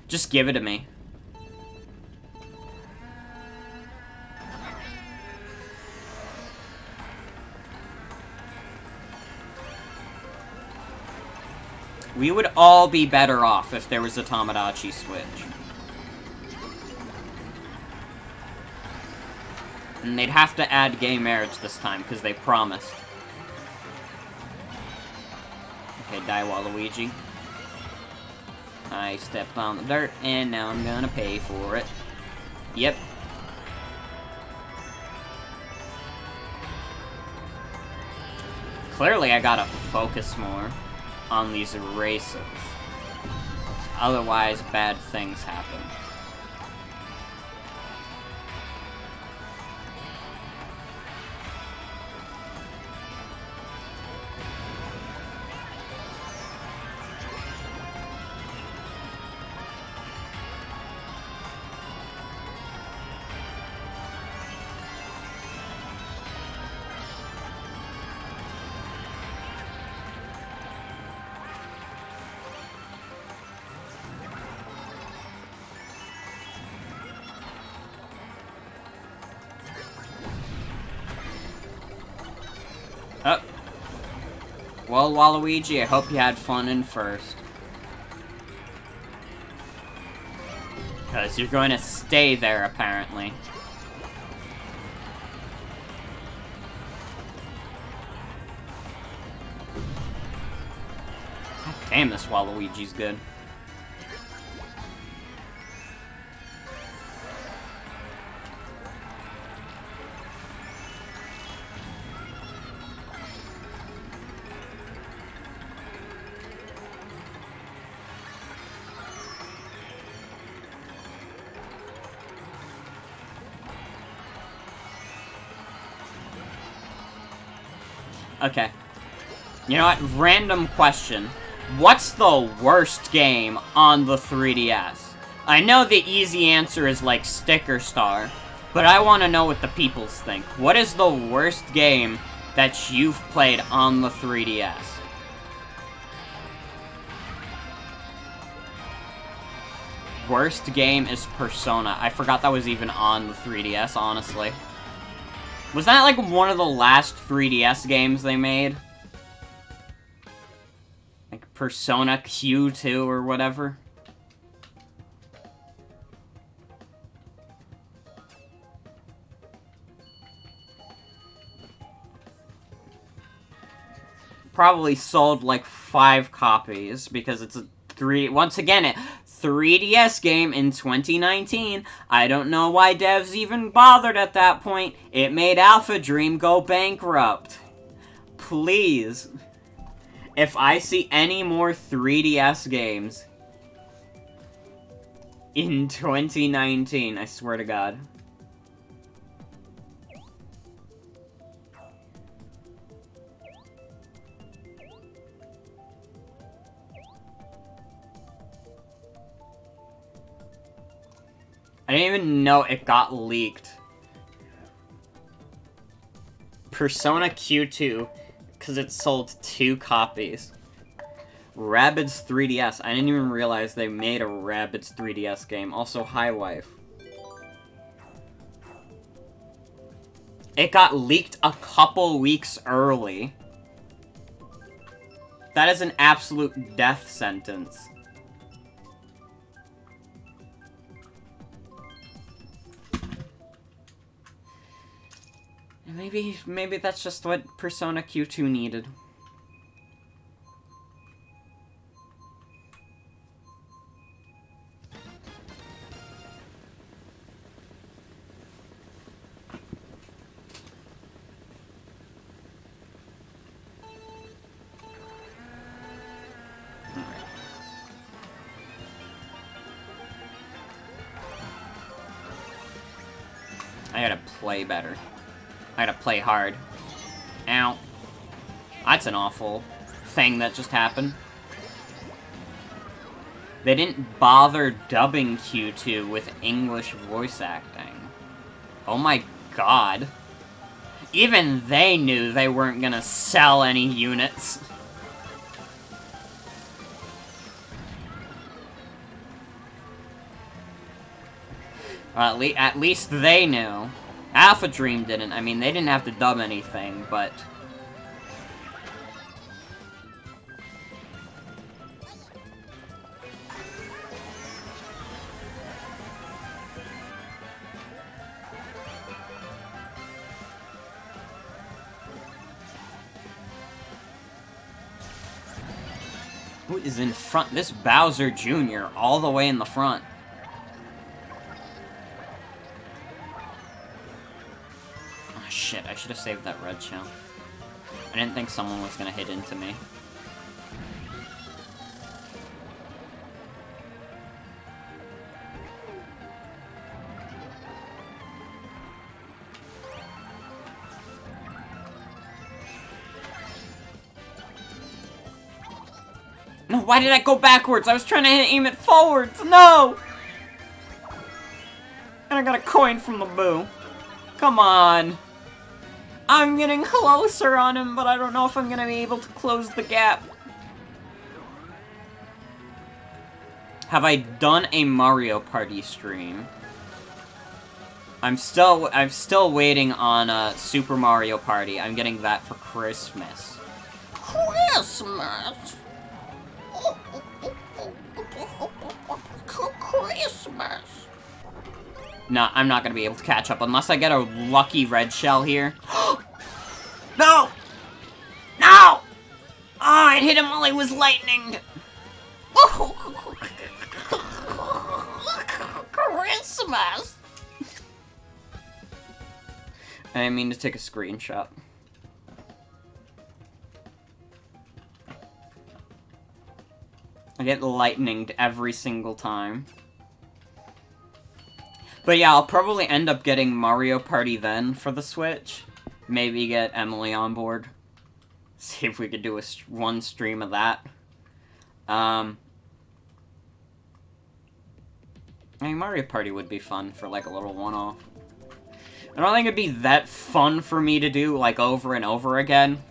Just give it to me. We would all be better off if there was a Tomodachi Switch. And they'd have to add gay marriage this time, because they promised. Okay, die Waluigi. I stepped on the dirt, and now I'm gonna pay for it. Yep. Clearly I gotta focus more on these races. Otherwise, bad things happen. Oh. Well, Waluigi, I hope you had fun in first. Because you're going to stay there, apparently. God damn, this Waluigi's good. Okay. You know what? Random question. What's the worst game on the 3DS? I know the easy answer is like Sticker Star, but I want to know what the peoples think. What is the worst game that you've played on the 3DS? worst game is Persona. I forgot that was even on the 3DS, honestly. Was that, like, one of the last 3DS games they made? Like, Persona Q2 or whatever? Probably sold, like, 5 copies, because it's a once again, a 3DS game in 2019. I don't know why devs even bothered at that point. It made Alpha Dream go bankrupt. Please. If I see any more 3DS games in 2019, I swear to God. I didn't even know it got leaked. Persona Q2, because it sold 2 copies. Rabbids 3DS. I didn't even realize they made a Rabbids 3DS game. Also, Hi Wife. It got leaked a couple weeks early. That is an absolute death sentence. Maybe that's just what Persona Q2 needed. I gotta play better. I gotta play hard. Ow. That's an awful thing that just happened. They didn't bother dubbing Q2 with English voice acting. Oh my god. Even they knew they weren't gonna sell any units. At least they knew. Alpha Dream didn't. I mean, they didn't have to dub anything, but... Who is in front? This Bowser Jr. all the way in the front. Shit, I should have saved that red shell. I didn't think someone was gonna hit into me. No, why did I go backwards? I was trying to aim it forwards! No! And I got a coin from the boo. Come on. I'm getting closer on him, but I don't know if I'm gonna be able to close the gap. Have I done a Mario Party stream? I'm still waiting on Super Mario Party. I'm getting that for Christmas. Christmas! Christmas! No, I'm not gonna be able to catch up unless I get a lucky red shell here. No! No! Oh, it hit him while he was lightning! Christmas! I didn't mean to take a screenshot. I get lightninged every single time. But yeah, I'll probably end up getting Mario Party then for the Switch. Maybe get Emily on board. See if we could do one stream of that. I mean, Mario Party would be fun for, like, a little one-off. I don't think it'd be that fun for me to do, like, over and over again.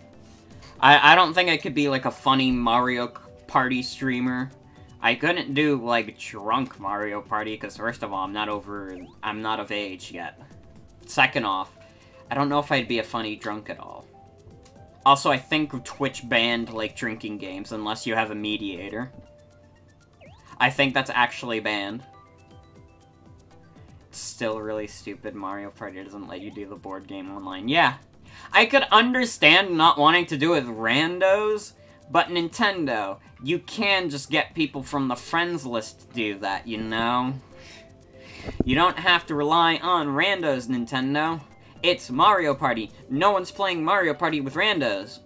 I don't think I could be, like, a funny Mario Party streamer. I couldn't do, like, drunk Mario Party, because first of all, I'm not of age yet. Second off, I don't know if I'd be a funny drunk at all. Also, I think Twitch banned, like, drinking games unless you have a mediator. I think that's actually banned. It's still really stupid. Mario Party doesn't let you do the board game online. Yeah, I could understand not wanting to do it with randos, but Nintendo, you can just get people from the friends list to do that, you know? You don't have to rely on randos, Nintendo. It's Mario Party. No one's playing Mario Party with randos.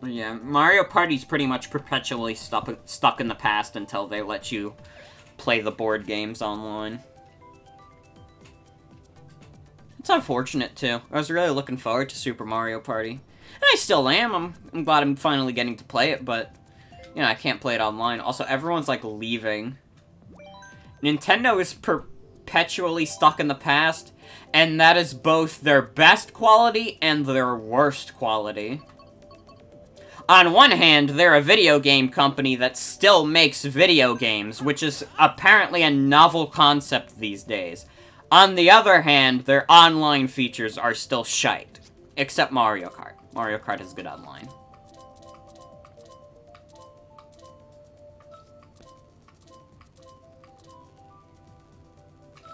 Yeah, Mario Party's pretty much perpetually stuck in the past until they let you play the board games online. It's unfortunate, too. I was really looking forward to Super Mario Party. And I still am. I'm glad I'm finally getting to play it, but, you know, I can't play it online. Also, everyone's, like, leaving. Nintendo is perpetually stuck in the past, and that is both their best quality and their worst quality. On one hand, they're a video game company that still makes video games, which is apparently a novel concept these days. On the other hand, their online features are still shite. Except Mario Kart. Mario Kart is good online.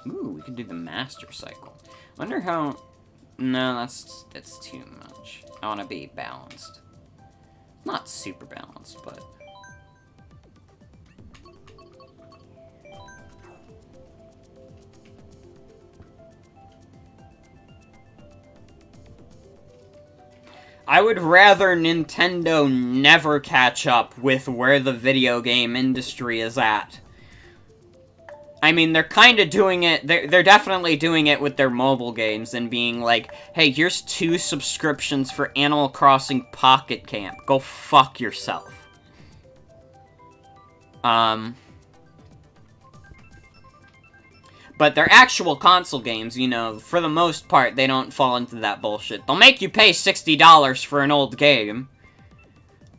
Ooh, we could do the Master Cycle. Wonder how... No, that's too much. I want to be balanced. Not super balanced, but... I would rather Nintendo never catch up with where the video game industry is at. I mean, they're kind of doing it, they're definitely doing it with their mobile games and being like, hey, here's 2 subscriptions for Animal Crossing Pocket Camp. Go fuck yourself. But their actual console games, you know, for the most part, they don't fall into that bullshit. They'll make you pay $60 for an old game.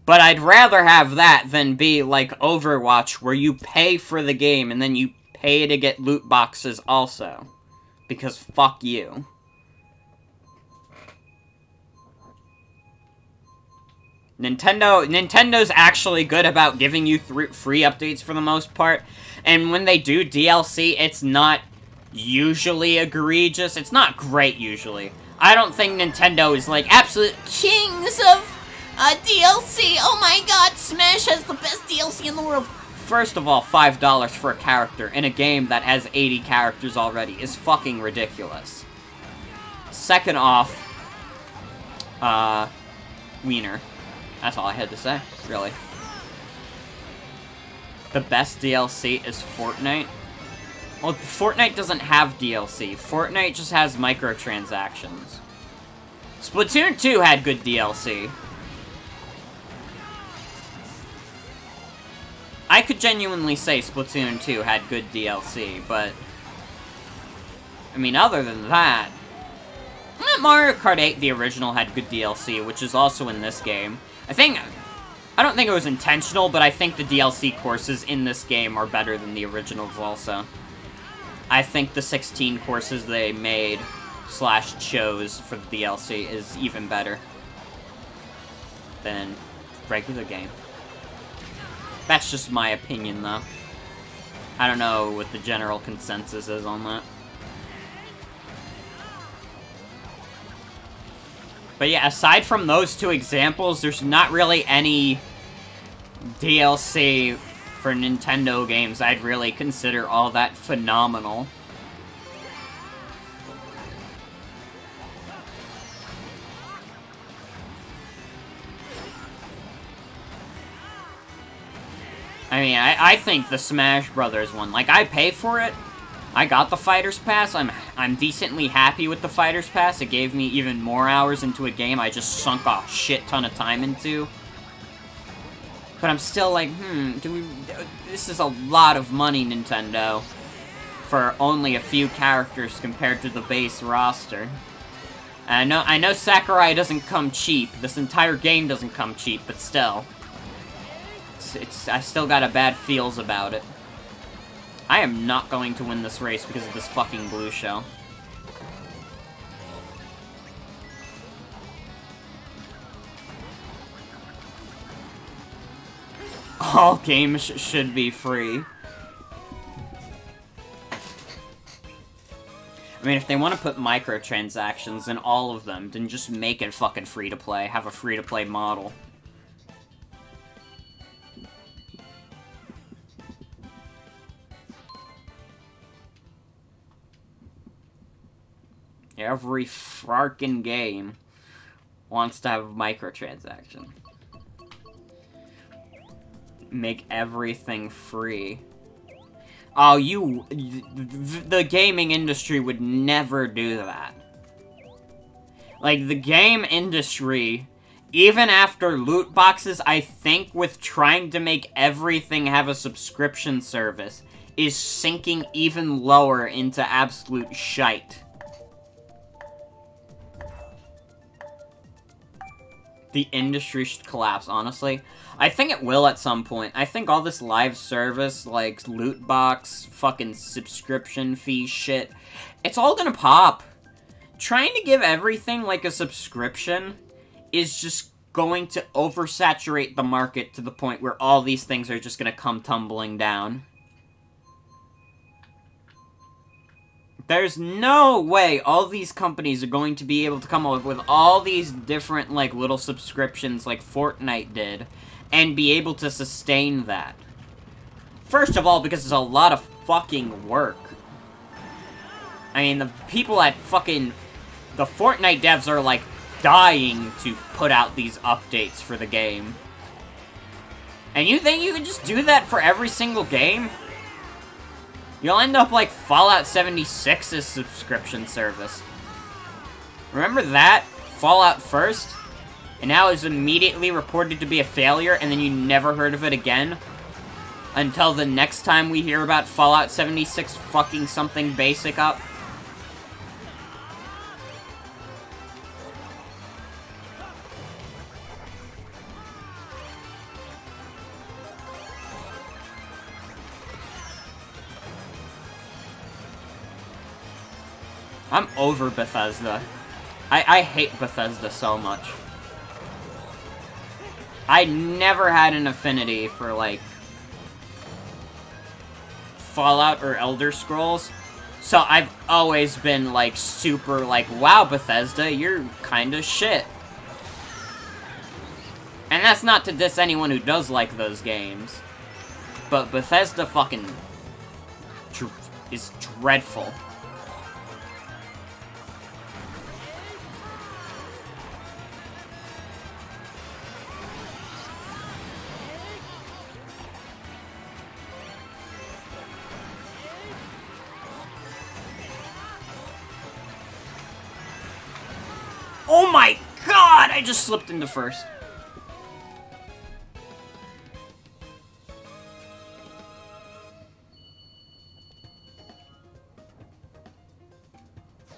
But I'd rather have that than be like Overwatch, where you pay for the game and then you pay to get loot boxes also. Because fuck you. Nintendo's actually good about giving you free updates for the most part. And when they do DLC, it's not usually egregious. It's not great, usually. I don't think Nintendo is, like, absolute kings of DLC. Oh my god, Smash has the best DLC in the world. First of all, $5 for a character in a game that has 80 characters already is fucking ridiculous. Second off, Wiener. That's all I had to say, really. The best DLC is Fortnite. Well, Fortnite doesn't have DLC. Fortnite just has microtransactions. Splatoon 2 had good DLC. I could genuinely say Splatoon 2 had good DLC, but... I mean, other than that... Mario Kart 8, the original, had good DLC, which is also in this game. I don't think it was intentional, but I think the DLC courses in this game are better than the originals also. I think the 16 courses they made / chose for the DLC is even better than regular game. That's just my opinion, though. I don't know what the general consensus is on that. But yeah, aside from those 2 examples, there's not really any DLC for Nintendo games I'd really consider all that phenomenal. I mean, I think the Smash Brothers one, like, I pay for it. I got the Fighter's Pass. I'm decently happy with the Fighter's Pass. It gave me even more hours into a game I just sunk a shit ton of time into. But I'm still like, this is a lot of money, Nintendo. for only a few characters compared to the base roster. And I know Sakurai doesn't come cheap. This entire game doesn't come cheap, but still. I still got a bad feels about it. I am not going to win this race because of this fucking blue shell. All games should be free. I mean, if they want to put microtransactions in all of them, then just make it fucking free-to-play. Have a free-to-play model. Every farkin' game wants to have a microtransaction. Make everything free. Oh, the gaming industry would never do that. Like, the game industry, even after loot boxes, I think with trying to make everything have a subscription service, is sinking even lower into absolute shite. The industry should collapse, honestly. I think it will at some point. I think all this live service, like, loot box, fucking subscription fee shit, it's all gonna pop. Trying to give everything, like, a subscription is just going to oversaturate the market to the point where all these things are just gonna come tumbling down. There's no way all these companies are going to be able to come up with all these different, like, little subscriptions like Fortnite did, and be able to sustain that. First of all, because it's a lot of fucking work. I mean, the people at fucking... The Fortnite devs are, like, dying to put out these updates for the game. And you think you can just do that for every single game? You'll end up like Fallout 76's subscription service. Remember that? Fallout first? And now it's immediately reported to be a failure, and then you never heard of it again? Until the next time we hear about Fallout 76 fucking something basic up? I'm over Bethesda. I hate Bethesda so much. I never had an affinity for, like, Fallout or Elder Scrolls. So I've always been, like, super, like, wow, Bethesda, you're kinda shit. And that's not to diss anyone who does like those games. But Bethesda fucking is dreadful. Oh my god! I just slipped into first.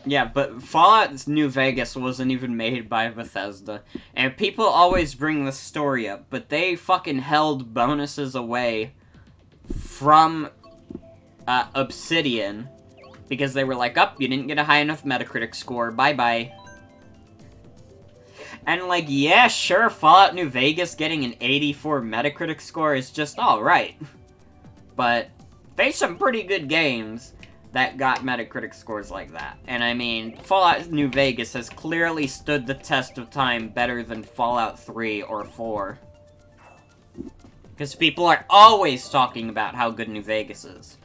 Yeah, but Fallout New Vegas wasn't even made by Bethesda. And people always bring the story up, but they fucking held bonuses away from Obsidian because they were like, oh, you didn't get a high enough Metacritic score, bye-bye. And, like, yeah, sure, Fallout New Vegas getting an 84 Metacritic score is just alright. But there's some pretty good games that got Metacritic scores like that. And, I mean, Fallout New Vegas has clearly stood the test of time better than Fallout 3 or 4. Because people are always talking about how good New Vegas is.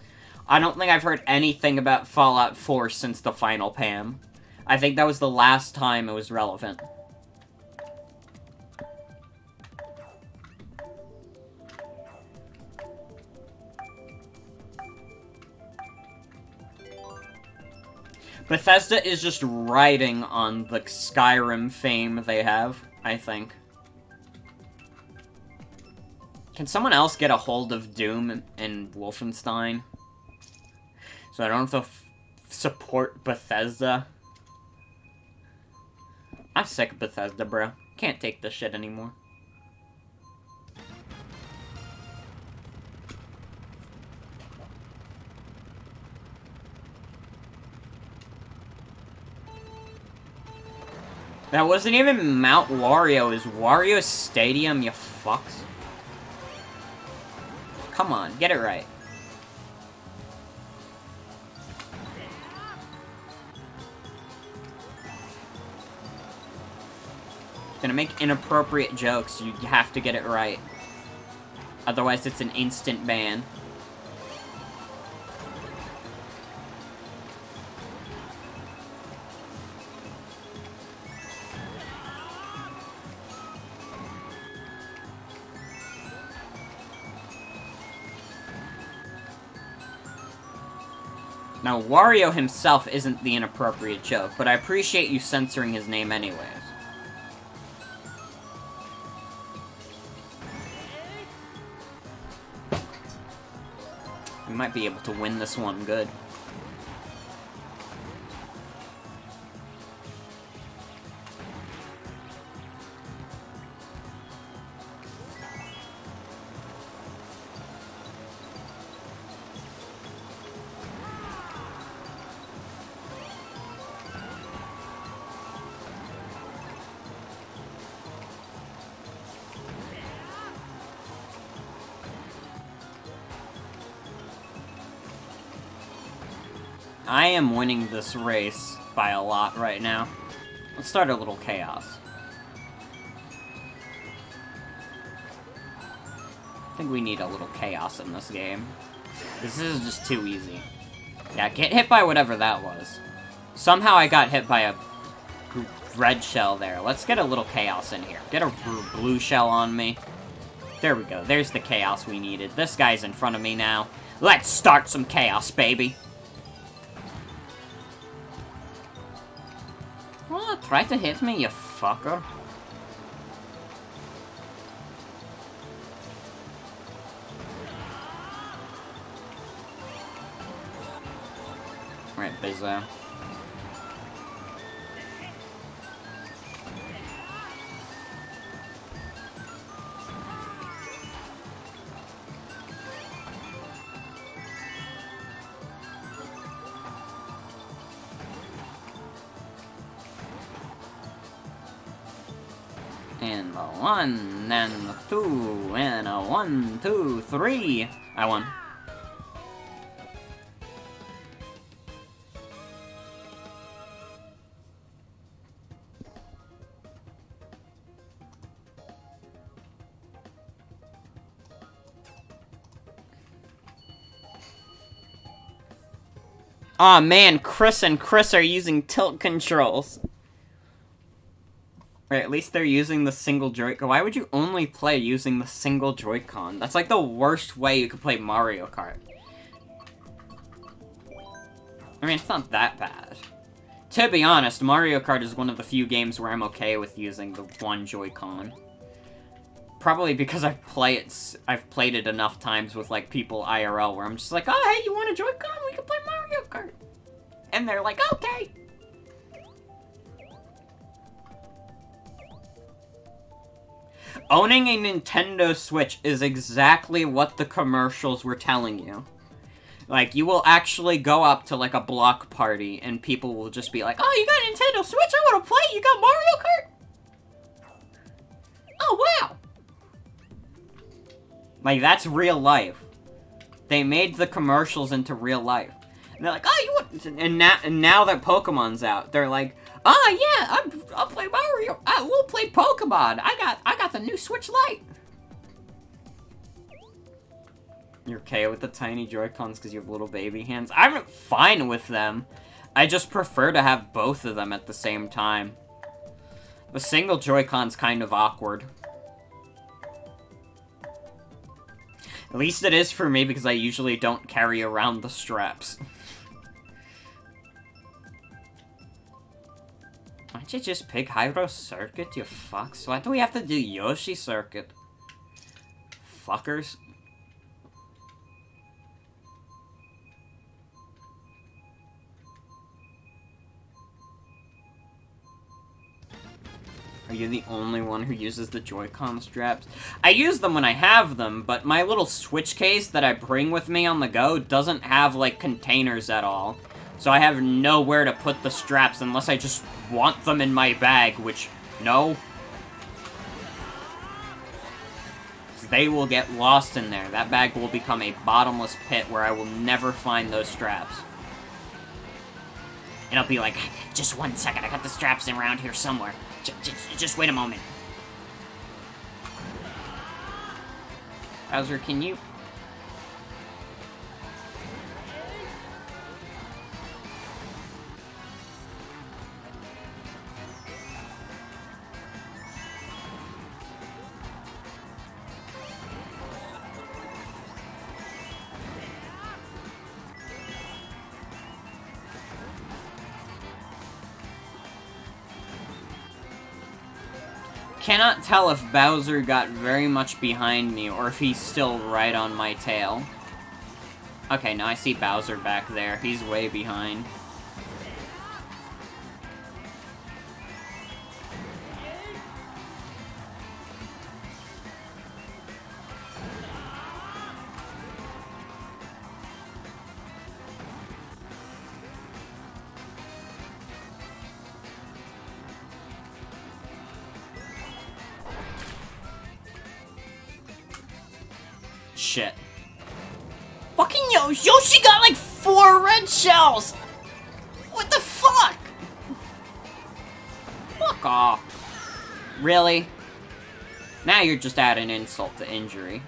I don't think I've heard anything about Fallout 4 since the final PAM. I think that was the last time it was relevant. Bethesda is just riding on the Skyrim fame they have, I think. Can someone else get a hold of Doom and Wolfenstein? So I don't have to support Bethesda. I'm sick of Bethesda, bro. Can't take this shit anymore. That wasn't even Mount Wario. It was Wario Stadium, you fucks. Come on, get it right. Gonna make inappropriate jokes, you have to get it right. Otherwise, it's an instant ban. Now, Wario himself isn't the inappropriate joke, but I appreciate you censoring his name anyways. We might be able to win this one good. I am winning this race by a lot right now. Let's start a little chaos. I think we need a little chaos in this game. This is just too easy. Yeah, get hit by whatever that was. Somehow I got hit by a red shell there. Let's get a little chaos in here. Get a blue shell on me. There we go. There's the chaos we needed. This guy's in front of me now. Let's start some chaos, baby. Oh, try to hit me, you fucker. Right, Bizzo. And a 1, and a 2, and a 1, 2, 3. I won. Aw, man, Chris and Chris are using tilt controls. Or at least they're using the single Joy-Con. Why would you only play using the single Joy-Con? That's like the worst way you could play Mario Kart. I mean, it's not that bad. To be honest, Mario Kart is one of the few games where I'm okay with using the one Joy-Con. Probably because I've played it enough times with, like, people IRL where I'm just like, oh, hey, you want a Joy-Con? We can play Mario Kart. And they're like, okay. Owning a Nintendo Switch is exactly what the commercials were telling you. Like, you will actually go up to, like, a block party, and people will just be like, oh, you got a Nintendo Switch? I want to play! You got Mario Kart? Oh, wow! Like, that's real life. They made the commercials into real life. And they're like, oh, you want... And now that Pokemon's out, they're like, oh, yeah, I'll play Mario. We'll play Pokemon. I got the new Switch Lite. You're okay with the tiny Joy-Cons because you have little baby hands? I'm fine with them. I just prefer to have both of them at the same time. The single Joy-Con's kind of awkward. At least it is for me because I usually don't carry around the straps. Why don't you just pick Hyrule Circuit, you fucks? Why do we have to do Yoshi Circuit? Fuckers. Are you the only one who uses the Joy-Con straps? I use them when I have them, but my little Switch case that I bring with me on the go doesn't have, like, containers at all. So I have nowhere to put the straps unless I just want them in my bag, which, no. They will get lost in there. That bag will become a bottomless pit where I will never find those straps. And I'll be like, just 1 second, I got the straps around here somewhere. Just wait a moment. Bowser, can you... Cannot tell if Bowser got very much behind me or if he's still right on my tail. Okay, now I see Bowser back there. He's way behind. Shit. Fucking Yoshi got like 4 red shells! What the fuck? Fuck off. Really? Now you're just adding insult to injury.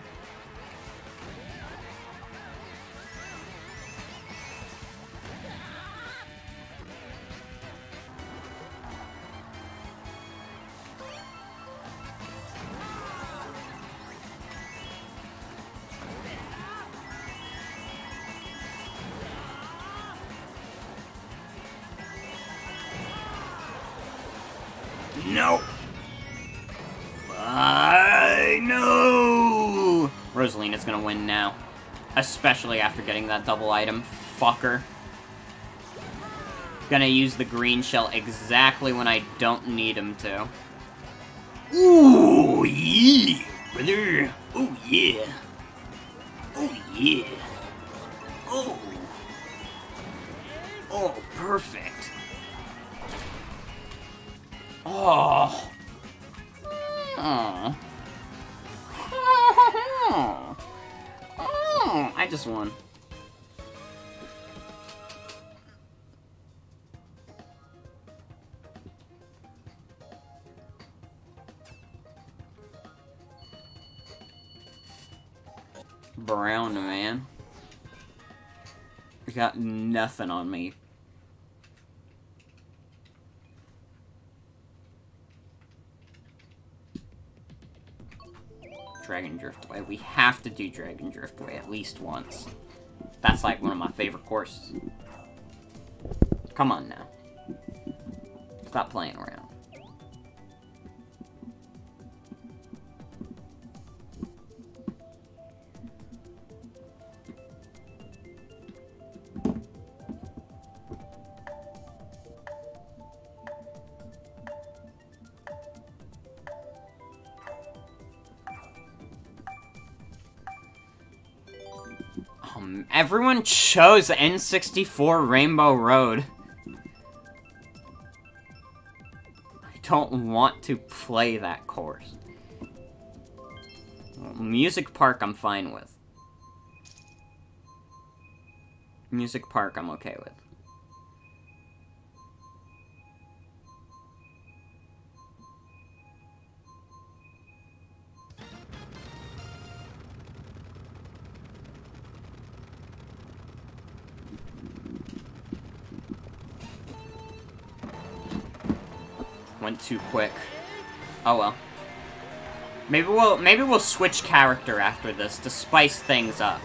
No. I know. Rosalina's gonna win now. Especially after getting that double item. Fucker. Gonna use the green shell exactly when I don't need him to. Ooh, yeah, brother. Oh, yeah. Oh, yeah. Oh. Oh, perfect. Oh. Oh. Oh. I just won. Brown, man. You got nothing on me. Dragon Driftway. We have to do Dragon Driftway at least once. That's like one of my favorite courses. Come on now. Stop playing around. Everyone chose N64 Rainbow Road. I don't want to play that course. Music Park I'm fine with. Music Park I'm okay with. Went too quick. Oh well. Maybe we'll switch character after this to spice things up.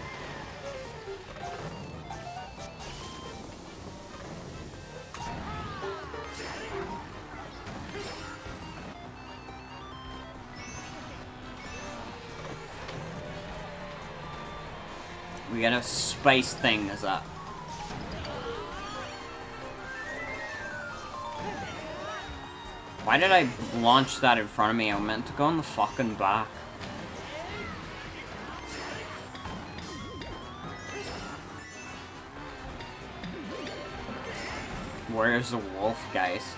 We gotta spice things up. Why did I launch that in front of me? I meant to go in the fucking back. Where's the wolf, guys?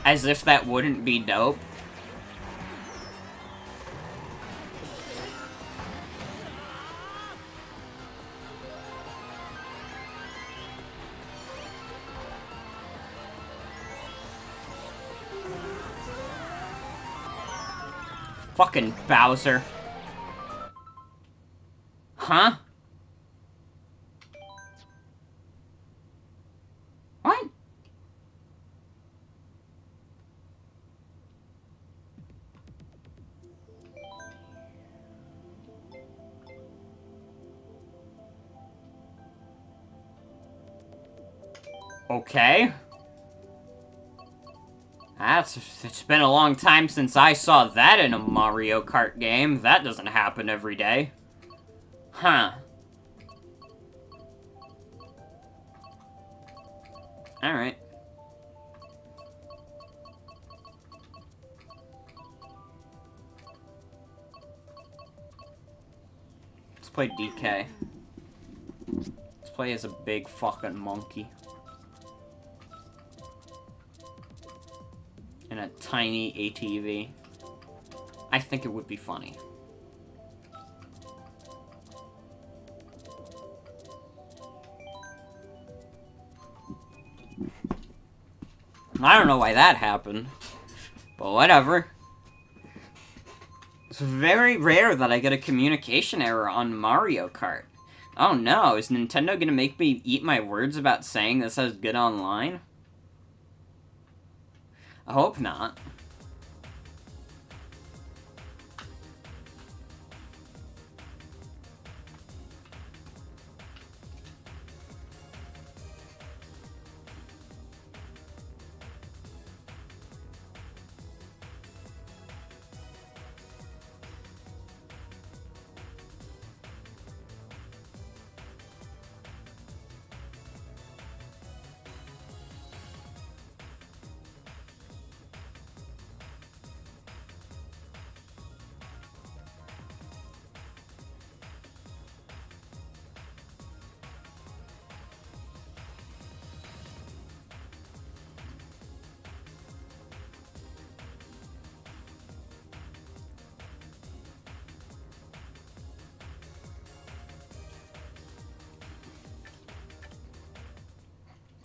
As if that wouldn't be dope. Fucking Bowser. Huh? What? Okay. It's been a long time since I saw that in a Mario Kart game. That doesn't happen every day. Huh. Alright. Let's play DK. Let's play as a big fucking monkey. In a tiny ATV. I think it would be funny. I don't know why that happened. But whatever. It's very rare that I get a communication error on Mario Kart. Oh no, is Nintendo gonna make me eat my words about saying this has good online? I hope not.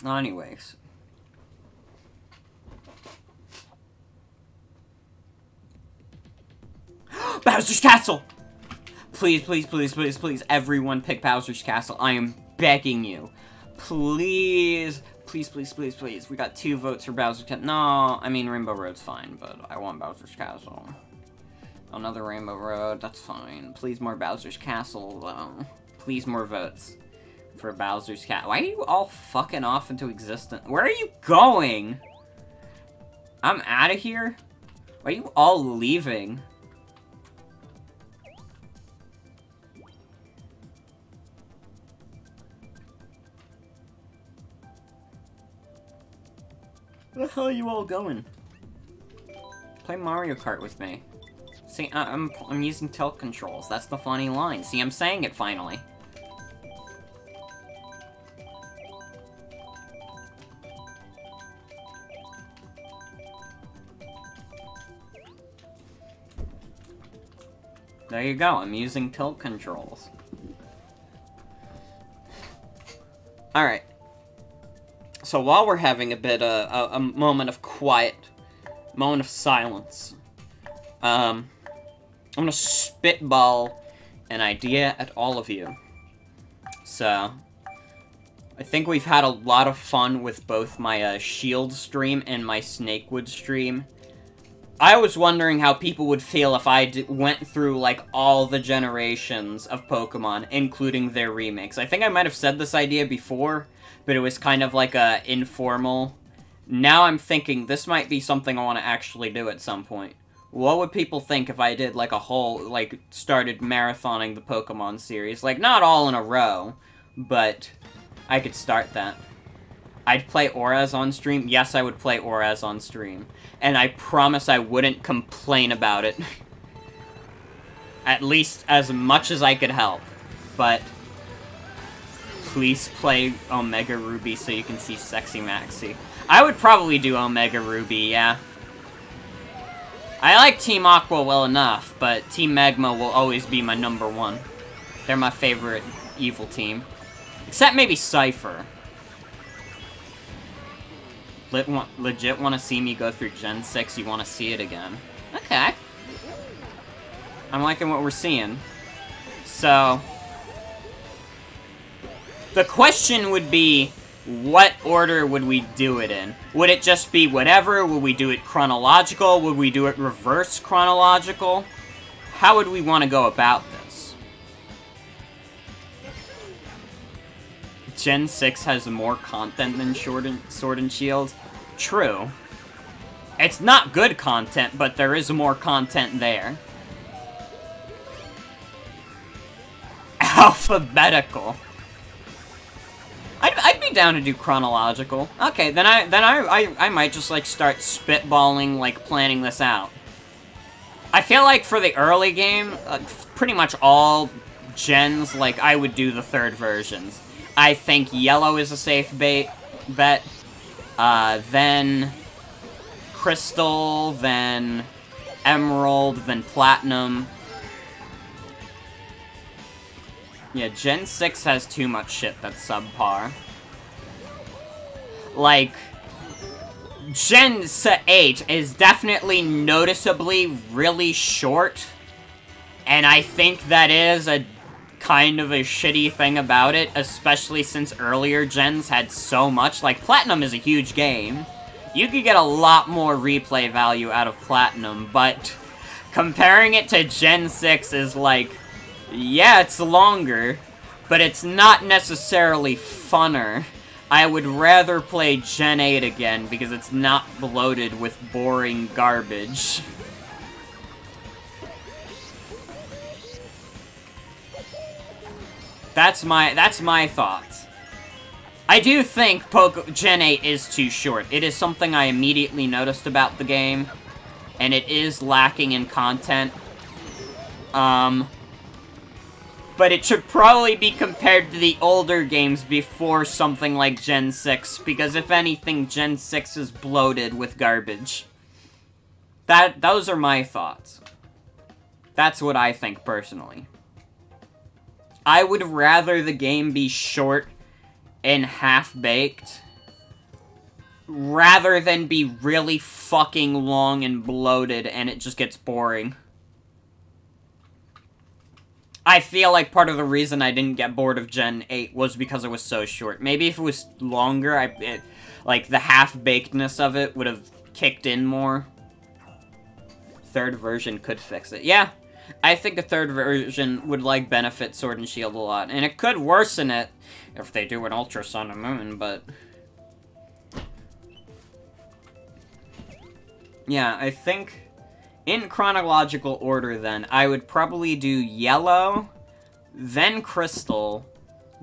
Anyways. Bowser's Castle! Please, please, please, please, please, everyone pick Bowser's Castle. I am begging you. Please, please, please, please, please. We got 2 votes for Bowser's Castle. No, I mean, Rainbow Road's fine, but I want Bowser's Castle. Another Rainbow Road, that's fine. Please more Bowser's Castle, though. Please more votes for Bowser's Castle. Why are you all fucking off into existence? Where are you going? I'm out of here? Why are you all leaving? Where the hell are you all going? Play Mario Kart with me. See, I'm using tilt controls. That's the funny line. See, I'm saying it finally. There you go, I'm using tilt controls. Alright. So while we're having a bit, a moment of quiet, moment of silence, I'm gonna spitball an idea at all of you. So, I think we've had a lot of fun with both my, Shield stream and my Snakewood stream. I was wondering how people would feel if I went through, like, all the generations of Pokemon, including their remakes. I think I might have said this idea before, but it was kind of like a informal. Now I'm thinking this might be something I want to actually do at some point. What would people think if I did, like, a whole, like, started marathoning the Pokemon series? Like, not all in a row, but I could start that. I'd play Auras on stream. Yes, I would play Auras on stream. And I promise I wouldn't complain about it. At least as much as I could help. But please play Omega Ruby so you can see Sexy Maxie. I would probably do Omega Ruby, yeah. I like Team Aqua well enough, but Team Magma will always be my #1. They're my favorite evil team. Except maybe Cypher. Legit want to see me go through Gen 6, you want to see it again. Okay. I'm liking what we're seeing. So, the question would be, what order would we do it in? Would it just be whatever? Would we do it chronological? Would we do it reverse chronological? How would we want to go about this? Gen 6 has more content than Sword and Shield. True. It's not good content, but there is more content there. Alphabetical. I'd be down to do chronological. Okay, then I might just, like, start spitballing, like, planning this out. I feel like for the early game, pretty much all gens, like, I would do the 3rd versions. I think Yellow is a safe bet. Then Crystal, then Emerald, then Platinum. Yeah, Gen 6 has too much shit that's subpar. Like, Gen 8 is definitely noticeably really short, and I think that is a kind of a shitty thing about it, especially since earlier gens had so much. Like, Platinum is a huge game. You could get a lot more replay value out of Platinum, but comparing it to Gen 6 is like, yeah, it's longer, but it's not necessarily funner. I would rather play Gen 8 again, because it's not bloated with boring garbage. That's my thoughts. I do think Gen 8 is too short. It is something I immediately noticed about the game, and it is lacking in content. But it should probably be compared to the older games before something like Gen 6, because if anything, Gen 6 is bloated with garbage. Those are my thoughts. That's what I think, personally. I would rather the game be short and half-baked, rather than be really fucking long and bloated and it just gets boring. I feel like part of the reason I didn't get bored of Gen 8 was because it was so short. Maybe if it was longer, like, the half-bakedness of it would have kicked in more. 3rd version could fix it. Yeah, I think a 3rd version would, like, benefit Sword and Shield a lot. And it could worsen it if they do an Ultra Sun and Moon, but... yeah, I think... in chronological order, then, I would probably do Yellow, then Crystal,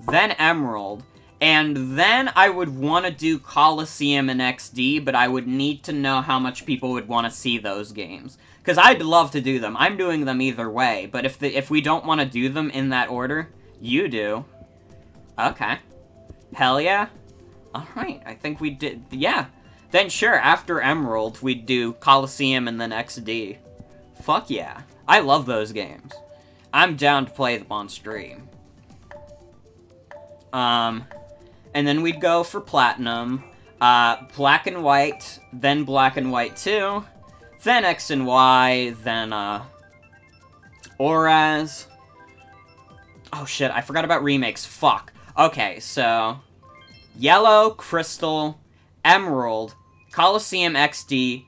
then Emerald, and then I would want to do Coliseum and XD, but I would need to know how much people would want to see those games. Because I'd love to do them. I'm doing them either way, but if we don't want to do them in that order, you do. Okay. Hell yeah. Alright, I think we did, yeah. Then sure, after Emerald, we'd do Coliseum and then XD. Fuck yeah. I love those games. I'm down to play them on stream. And then we'd go for Platinum, Black and White, then Black and White 2, then X and Y, then, Auras. Oh shit, I forgot about remakes, fuck. Okay, so, Yellow, Crystal, Emerald, Coliseum XD,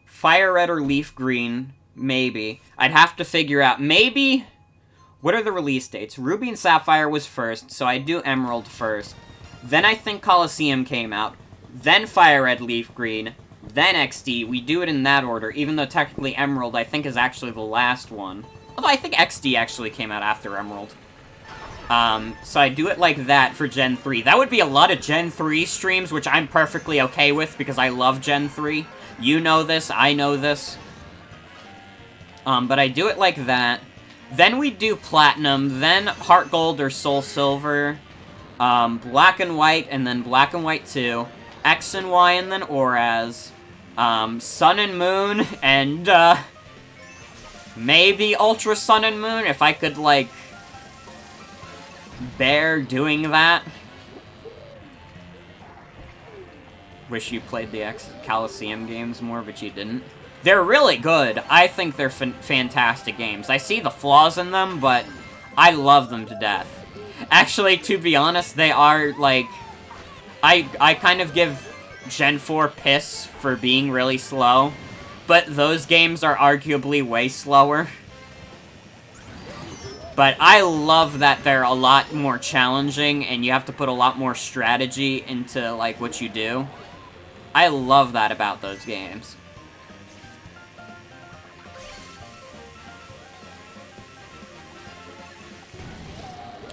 Fire Red or Leaf Green, maybe. I'd have to figure out, maybe, what are the release dates? Ruby and Sapphire was first, so I'd do Emerald first. Then I think Coliseum came out, then Fire Red, Leaf Green, then XD. We do it in that order, even though technically Emerald, I think, is actually the last one. Although I think XD actually came out after Emerald. So I do it like that for Gen 3. That would be a lot of Gen 3 streams, which I'm perfectly okay with, because I love Gen 3. You know this, I know this. But I do it like that. Then we do Platinum, then Heart Gold or Soul Silver, Black and White, and then Black and White 2, X and Y, and then Oraz, Sun and Moon, and, maybe Ultra Sun and Moon, if I could, like, bear doing that. Wish you played the Coliseum games more, but you didn't. They're really good. I think they're fantastic games. I see the flaws in them, but I love them to death. Actually, to be honest, they are, like... I kind of give Gen 4 piss for being really slow, but those games are arguably way slower. But I love that they're a lot more challenging, and you have to put a lot more strategy into, like, what you do. I love that about those games.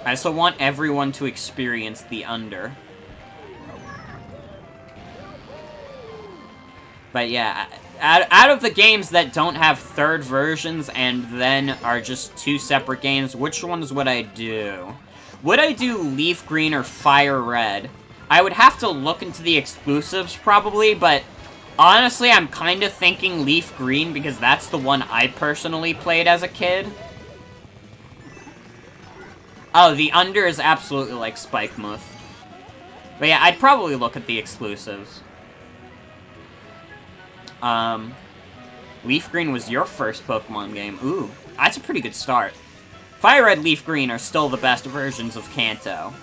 I also want everyone to experience the Under. But yeah, out of the games that don't have third versions and then are just two separate games, which ones would I do? Would I do Leaf Green or Fire Red? I would have to look into the exclusives probably, but honestly, I'm kind of thinking Leaf Green because that's the one I personally played as a kid. Oh, the Under is absolutely like Spike Muth. But yeah, I'd probably look at the exclusives. Leaf Green was your first Pokemon game. Ooh, that's a pretty good start. Fire Red, Leaf Green are still the best versions of Kanto.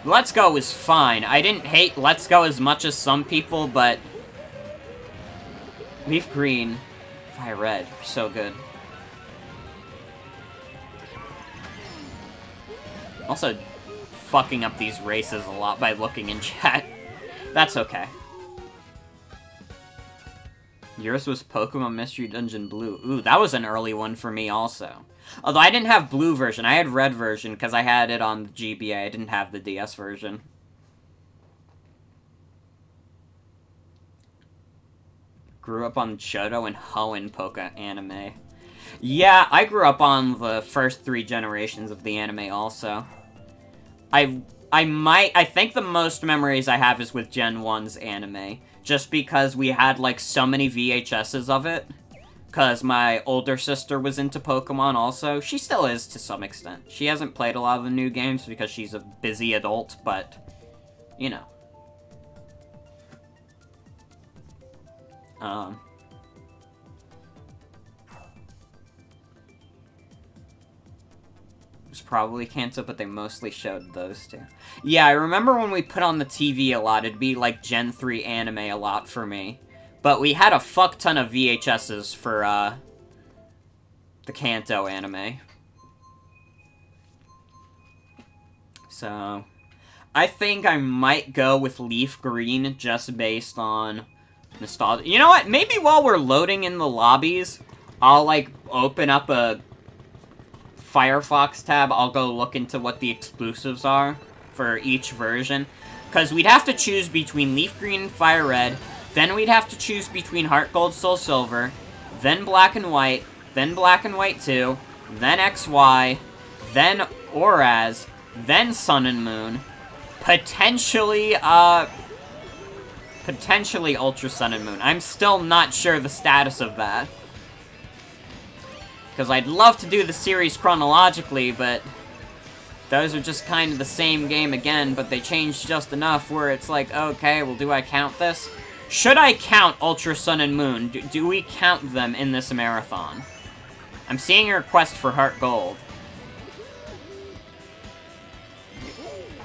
Let's Go was fine. I didn't hate Let's Go as much as some people, but... Leaf Green, Fire Red, so good. Also, fucking up these races a lot by looking in chat. That's okay. Yours was Pokemon Mystery Dungeon Blue. Ooh, that was an early one for me also. Although I didn't have blue version, I had red version because I had it on the GBA. I didn't have the DS version. Grew up on Johto and Hoenn Poke anime. Yeah, I grew up on the first 3 generations of the anime also. I think the most memories I have is with Gen 1's anime. Just because we had, like, so many VHSs of it. Because my older sister was into Pokemon also. She still is to some extent. She hasn't played a lot of the new games because she's a busy adult, but, you know. It was probably Kanto, but they mostly showed those two. Yeah, I remember when we put on the TV a lot, it'd be like Gen 3 anime a lot for me. But we had a fuck ton of VHSs for, the Kanto anime. So, I think I might go with Leaf Green just based on nostalgia. You know what? Maybe while we're loading in the lobbies, I'll, like, open up a Firefox tab. I'll go look into what the exclusives are for each version. Because we'd have to choose between Leaf Green and Fire Red, then we'd have to choose between Heart Gold, Soul Silver, then Black and White, then Black and White 2, then XY, then Oraz, then Sun and Moon, potentially Ultra Sun and Moon. I'm still not sure the status of that. Because I'd love to do the series chronologically, but those are just kind of the same game again, but they changed just enough where it's like, okay, well, do I count this? Should I count Ultra Sun and Moon? Do we count them in this marathon? I'm seeing a request for Heart Gold.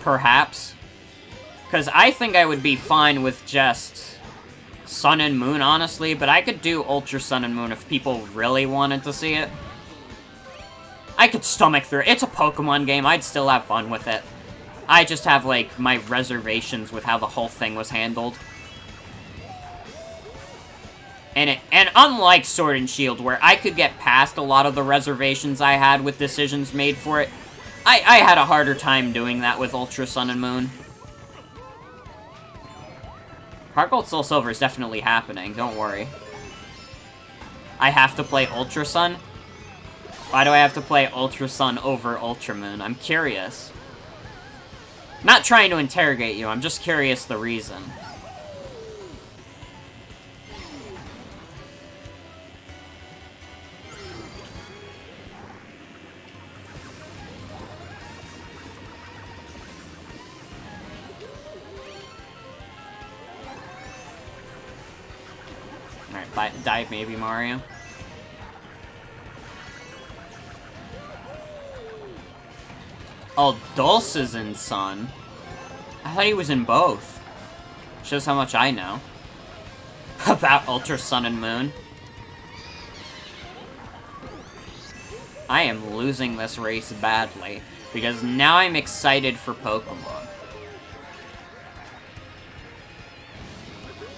Perhaps. Because I think I would be fine with just Sun and Moon, honestly, but I could do Ultra Sun and Moon if people really wanted to see it. I could stomach through it. It's a Pokemon game. I'd still have fun with it. I just have, like, my reservations with how the whole thing was handled. And unlike Sword and Shield, where I could get past a lot of the reservations I had with decisions made for it, I had a harder time doing that with Ultra Sun and Moon. Heart Gold Soul Silver is definitely happening, don't worry. I have to play Ultra Sun? Why do I have to play Ultra Sun over Ultra Moon? I'm curious. Not trying to interrogate you, I'm just curious the reason. Alright, die maybe, Mario. Oh, Dulce is in Sun. I thought he was in both. Shows how much I know about Ultra Sun and Moon. I am losing this race badly, because now I'm excited for Pokemon.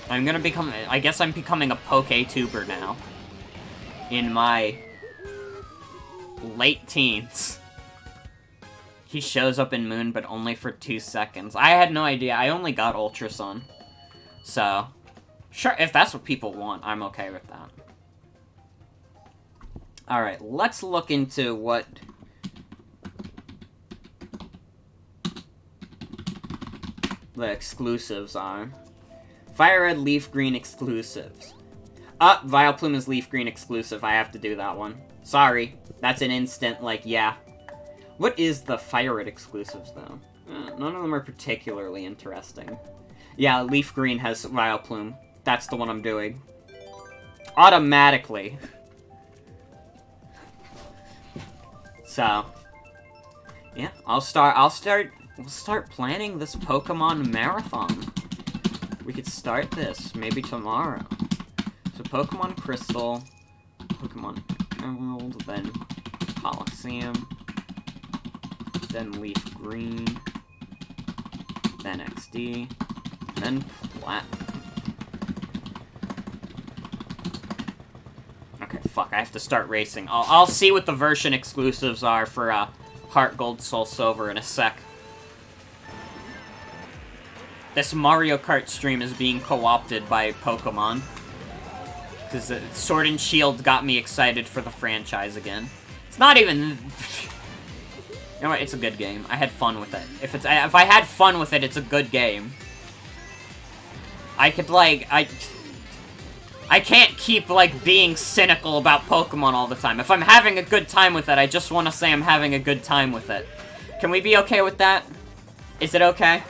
I'm gonna become... I guess I'm becoming a Poke-tuber now. In my late teens. He shows up in Moon, but only for 2 seconds. I had no idea. I only got Ultra Sun. So, sure, if that's what people want, I'm okay with that. Alright, let's look into what... the exclusives are. Fire Red, Leaf Green exclusives. Vileplume is Leaf Green exclusive. I have to do that one. Sorry. That's an instant, like, yeah. What is the Fire Red exclusives, though? None of them are particularly interesting. Yeah, Leaf Green has Vileplume. That's the one I'm doing. Automatically. So, yeah, we'll start planning this Pokemon marathon. We could start this maybe tomorrow. So Pokemon Crystal, Pokemon Emerald, then Coliseum, then Leaf Green, then XD, then Platinum. Okay, fuck, I have to start racing. I'll see what the version exclusives are for Heart Gold, Soul Silver in a sec. This Mario Kart stream is being co-opted by Pokemon. Because Sword and Shield got me excited for the franchise again. It's not even... You know what? It's a good game. I had fun with it. If I had fun with it, it's a good game. I could, like... I can't keep, like, being cynical about Pokemon all the time. If I'm having a good time with it, I just want to say I'm having a good time with it. Can we be okay with that? Is it okay?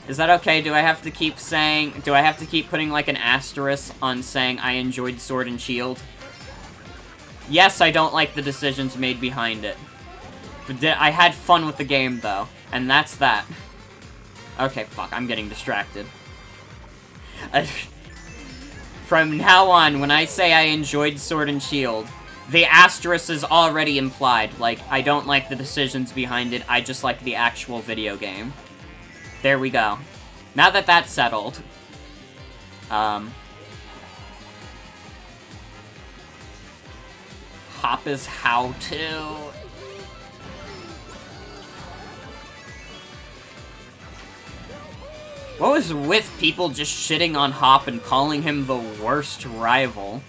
Is that okay? Do I have to keep saying... Do I have to keep putting, like, an asterisk on saying I enjoyed Sword and Shield? Yes, I don't like the decisions made behind it. But I had fun with the game, though. And that's that. Okay, fuck. I'm getting distracted. From now on, when I say I enjoyed Sword and Shield, the asterisk is already implied. Like, I don't like the decisions behind it, I just like the actual video game. There we go. Now that that's settled, Hop is how to... What was with people just shitting on Hop and calling him the worst rival?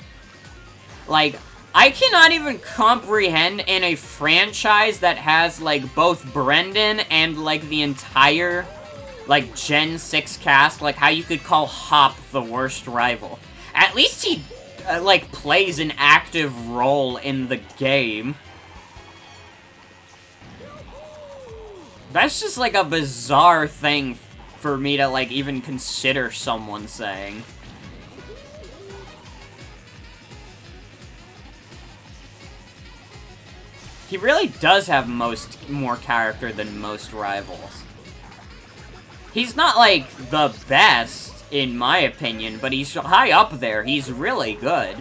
Like, I cannot even comprehend in a franchise that has, like, both Brendan and, like, the entire... like, Gen 6 cast, like, how you could call Hop the worst rival. At least he, like, plays an active role in the game. That's just, like, a bizarre thing for me to, like, even consider someone saying. He really does have more character than most rivals. He's not, like, the best, in my opinion, but he's high up there. He's really good.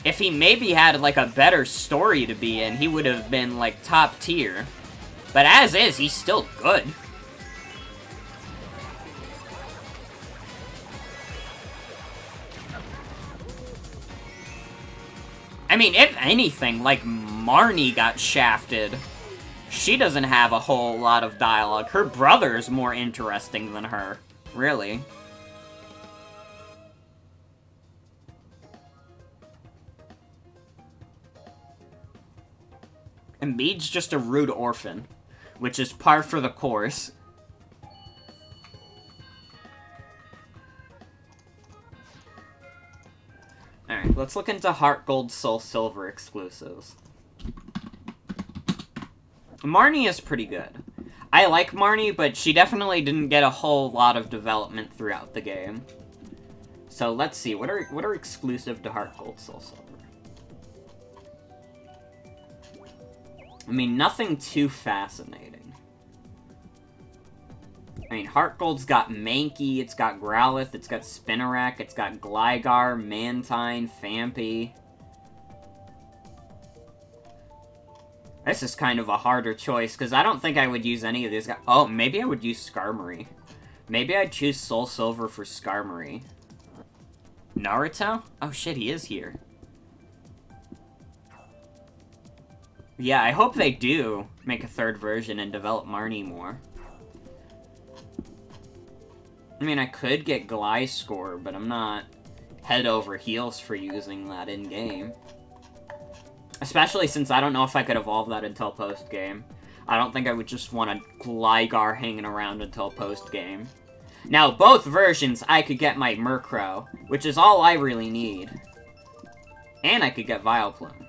If he maybe had, like, a better story to be in, he would have been, like, top tier. But as is, he's still good. I mean, if anything, like, Marnie got shafted. She doesn't have a whole lot of dialogue. Her brother's more interesting than her. Really. And Mead's just a rude orphan, which is par for the course. Alright, let's look into Heart Gold, Soul Silver exclusives. Marnie is pretty good. I like Marnie, but she definitely didn't get a whole lot of development throughout the game. So let's see, what are exclusive to Heart Gold, Soul Silver? I mean, nothing too fascinating. I mean, Heart Gold's got Mankey, it's got Growlithe, it's got Spinarak, it's got Gligar, Mantine, Phanpy. This is kind of a harder choice, because I don't think I would use any of these guys. Oh, maybe I would use Skarmory. Maybe I'd choose Soul Silver for Skarmory. Naruto? Oh shit, he is here. Yeah, I hope they do make a third version and develop Marnie more. I mean, I could get Gliscor, but I'm not head over heels for using that in-game. Especially since I don't know if I could evolve that until post-game. I don't think I would just want a Gligar hanging around until post-game. Now, both versions, I could get my Murkrow, which is all I really need. And I could get Vileplume.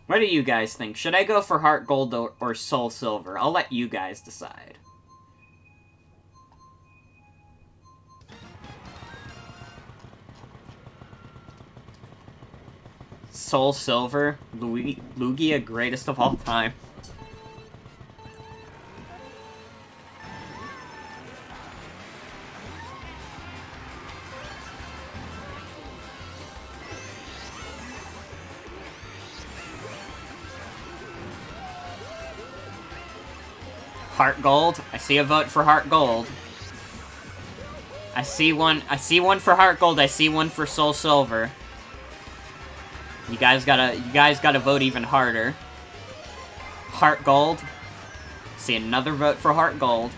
What do you guys think? Should I go for Heart Gold or Soul Silver? I'll let you guys decide. Soul Silver, Lugia, greatest of all time. Heart Gold. I see a vote for Heart Gold. I see one for Heart Gold. I see one for Soul Silver. You guys gotta vote even harder. Heart Gold. See another vote for Heart Gold.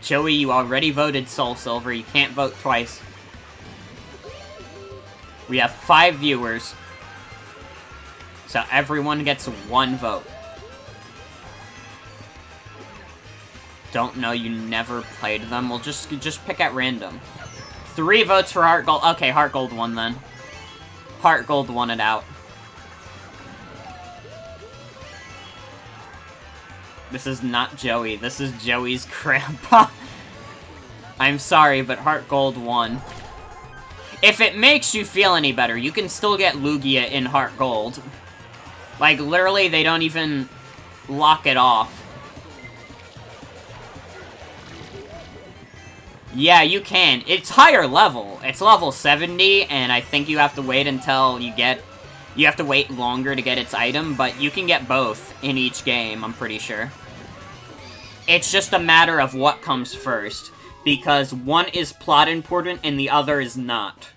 Joey, you already voted Soul Silver. You can't vote twice. We have 5 viewers. So everyone gets 1 vote. Don't know, you never played them. We'll just pick at random. 3 votes for Heart Gold. Okay, Heart Gold won then. Heart Gold won it out. This is not Joey. This is Joey's grandpa. I'm sorry, but Heart Gold won. If it makes you feel any better, you can still get Lugia in Heart Gold. Like, literally, they don't even lock it off. Yeah, you can. It's higher level. It's level 70, and I think you have to wait until you get... You have to wait longer to get its item, but you can get both in each game, I'm pretty sure. It's just a matter of what comes first, because one is plot important and the other is not.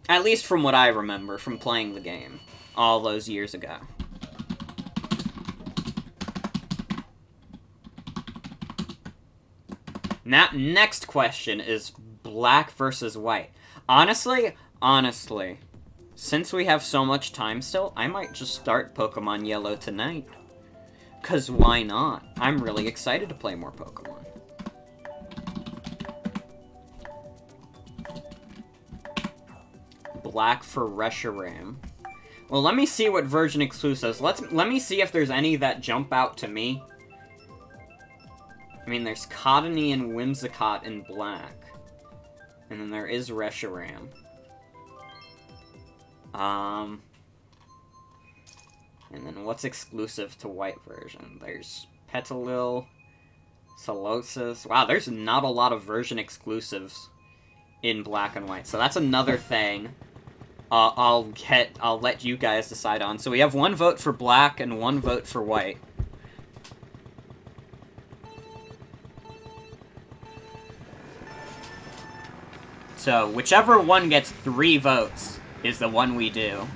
At least from what I remember from playing the game all those years ago. Now, next question is black versus white. Honestly, since we have so much time still, I might just start Pokemon Yellow tonight. 'Cause why not? I'm really excited to play more Pokemon. Black for Reshiram. Well, let me see what version exclusives. Let me see if there's any that jump out to me. I mean, there's Cottonee and Whimsicott in black. And then there is Reshiram. And then what's exclusive to white version? There's Petalil, Solosis. Wow, there's not a lot of version exclusives in black and white. So that's another thing I'll let you guys decide on. So we have 1 vote for black and 1 vote for white. So whichever one gets 3 votes is the one we do.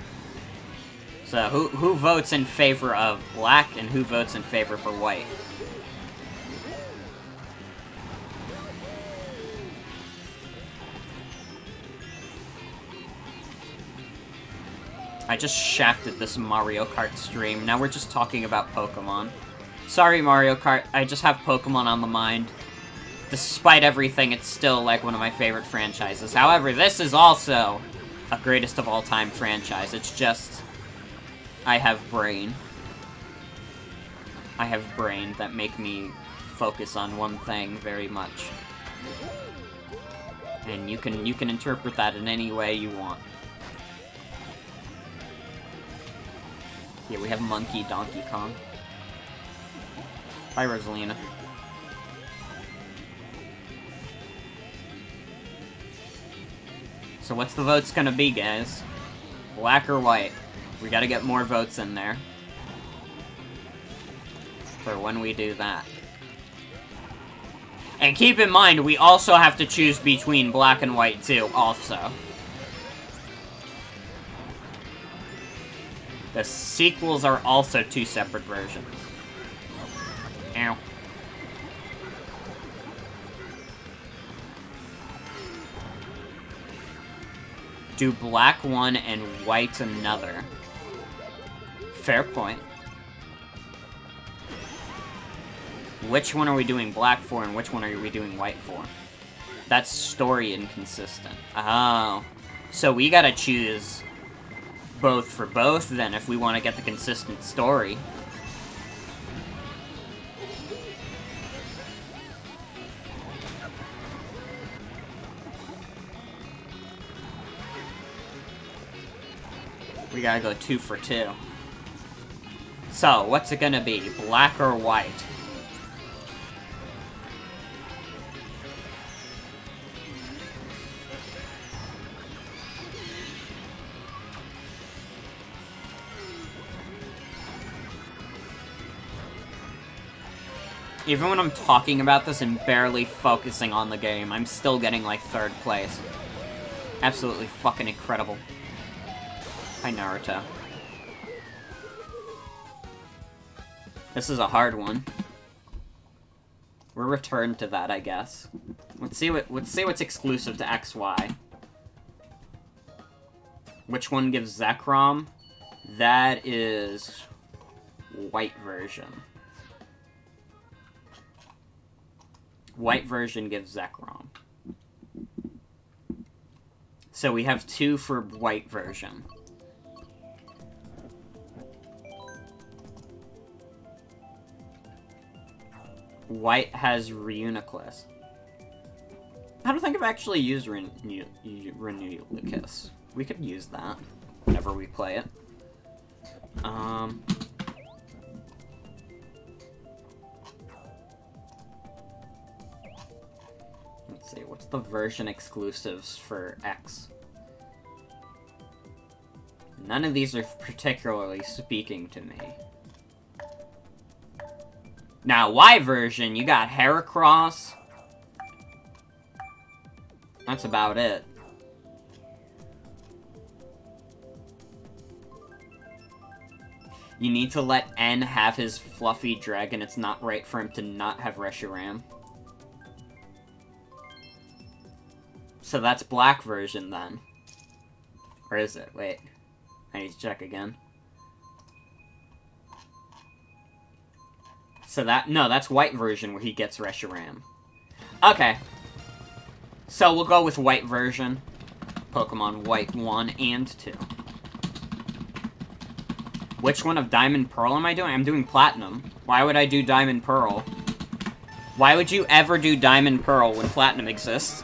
So who votes in favor of black and who votes in favor for white? I just shafted this Mario Kart stream. Now we're just talking about Pokemon. Sorry, Mario Kart. I just have Pokemon on the mind. Despite everything, it's still, like, one of my favorite franchises. However, this is also a greatest of all time franchise. It's just... I have brain. I have brain that make me focus on one thing very much. And you can interpret that in any way you want. Here we have Monkey Donkey Kong. Bye, Rosalina. So what's the votes gonna be, guys? Black or white? We gotta get more votes in there. For when we do that. And keep in mind, we also have to choose between black and white, too, also. The sequels are also 2 separate versions. Ow. Do black one and white another. Fair point. Which one are we doing black for and which one are we doing white for? That's story inconsistent. Oh. So we gotta choose both for both, then, if we want to get the consistent story. We gotta go 2 for 2. So, what's it gonna be? Black or white? Even when I'm talking about this and barely focusing on the game, I'm still getting, like, 3rd place. Absolutely fucking incredible. Hi, Naruto. This is a hard one. We'll return to that, I guess. Let's see what's exclusive to XY. Which one gives Zekrom? That is white version. White version gives Zekrom. So we have 2 for white version. White has Reuniclus. I don't think I've actually used Reuniclus. We could use that whenever we play it. Let's see, what's the version exclusives for X? None of these are particularly speaking to me. Now, Y version, you got Heracross. That's about it. You need to let N have his fluffy dragon. It's not right for him to not have Reshiram. So that's black version, then. Or is it? Wait. I need to check again. So no, that's white version where he gets Reshiram. Okay. So we'll go with white version. Pokemon White 1 and 2. Which one of Diamond Pearl am I doing? I'm doing Platinum. Why would I do Diamond Pearl? Why would you ever do Diamond Pearl when Platinum exists?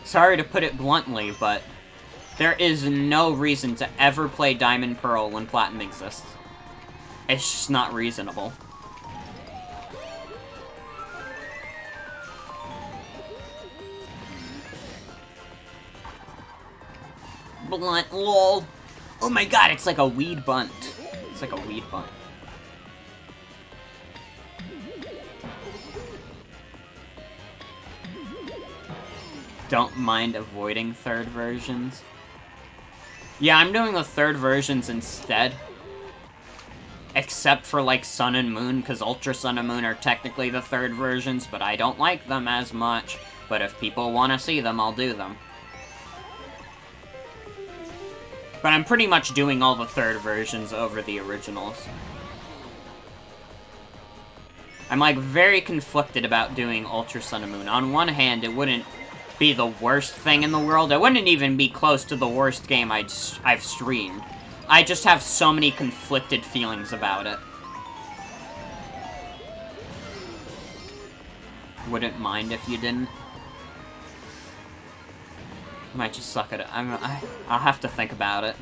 Sorry to put it bluntly, but there is no reason to ever play Diamond Pearl when Platinum exists. It's just not reasonable. Blunt, lol. Oh my god, it's like a weed bunt. It's like a weed bunt. Don't mind avoiding third versions. Yeah, I'm doing the third versions instead. Except for, like, Sun and Moon, because Ultra Sun and Moon are technically the third versions, but I don't like them as much. But if people want to see them, I'll do them. But I'm pretty much doing all the third versions over the originals. I'm, like, very conflicted about doing Ultra Sun and Moon. On one hand, it wouldn't be the worst thing in the world. It wouldn't even be close to the worst game I've streamed. I just have so many conflicted feelings about it. Wouldn't mind if you didn't. Might just suck at it. I'll have to think about it.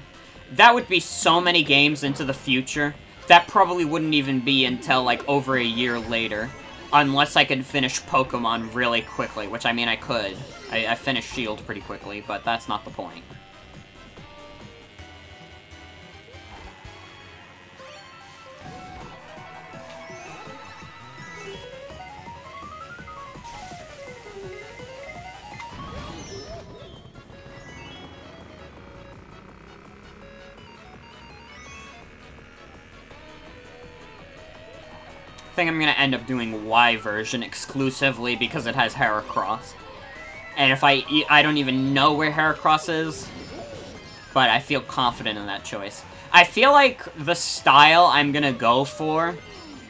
That would be so many games into the future. That probably wouldn't even be until, like, over a year later. Unless I could finish Pokemon really quickly, which, I mean, I could. I finished Shield pretty quickly, but that's not the point. I think I'm gonna end up doing Y version exclusively because it has Heracross. And if I don't even know where Heracross is, but I feel confident in that choice. I feel like the style I'm gonna go for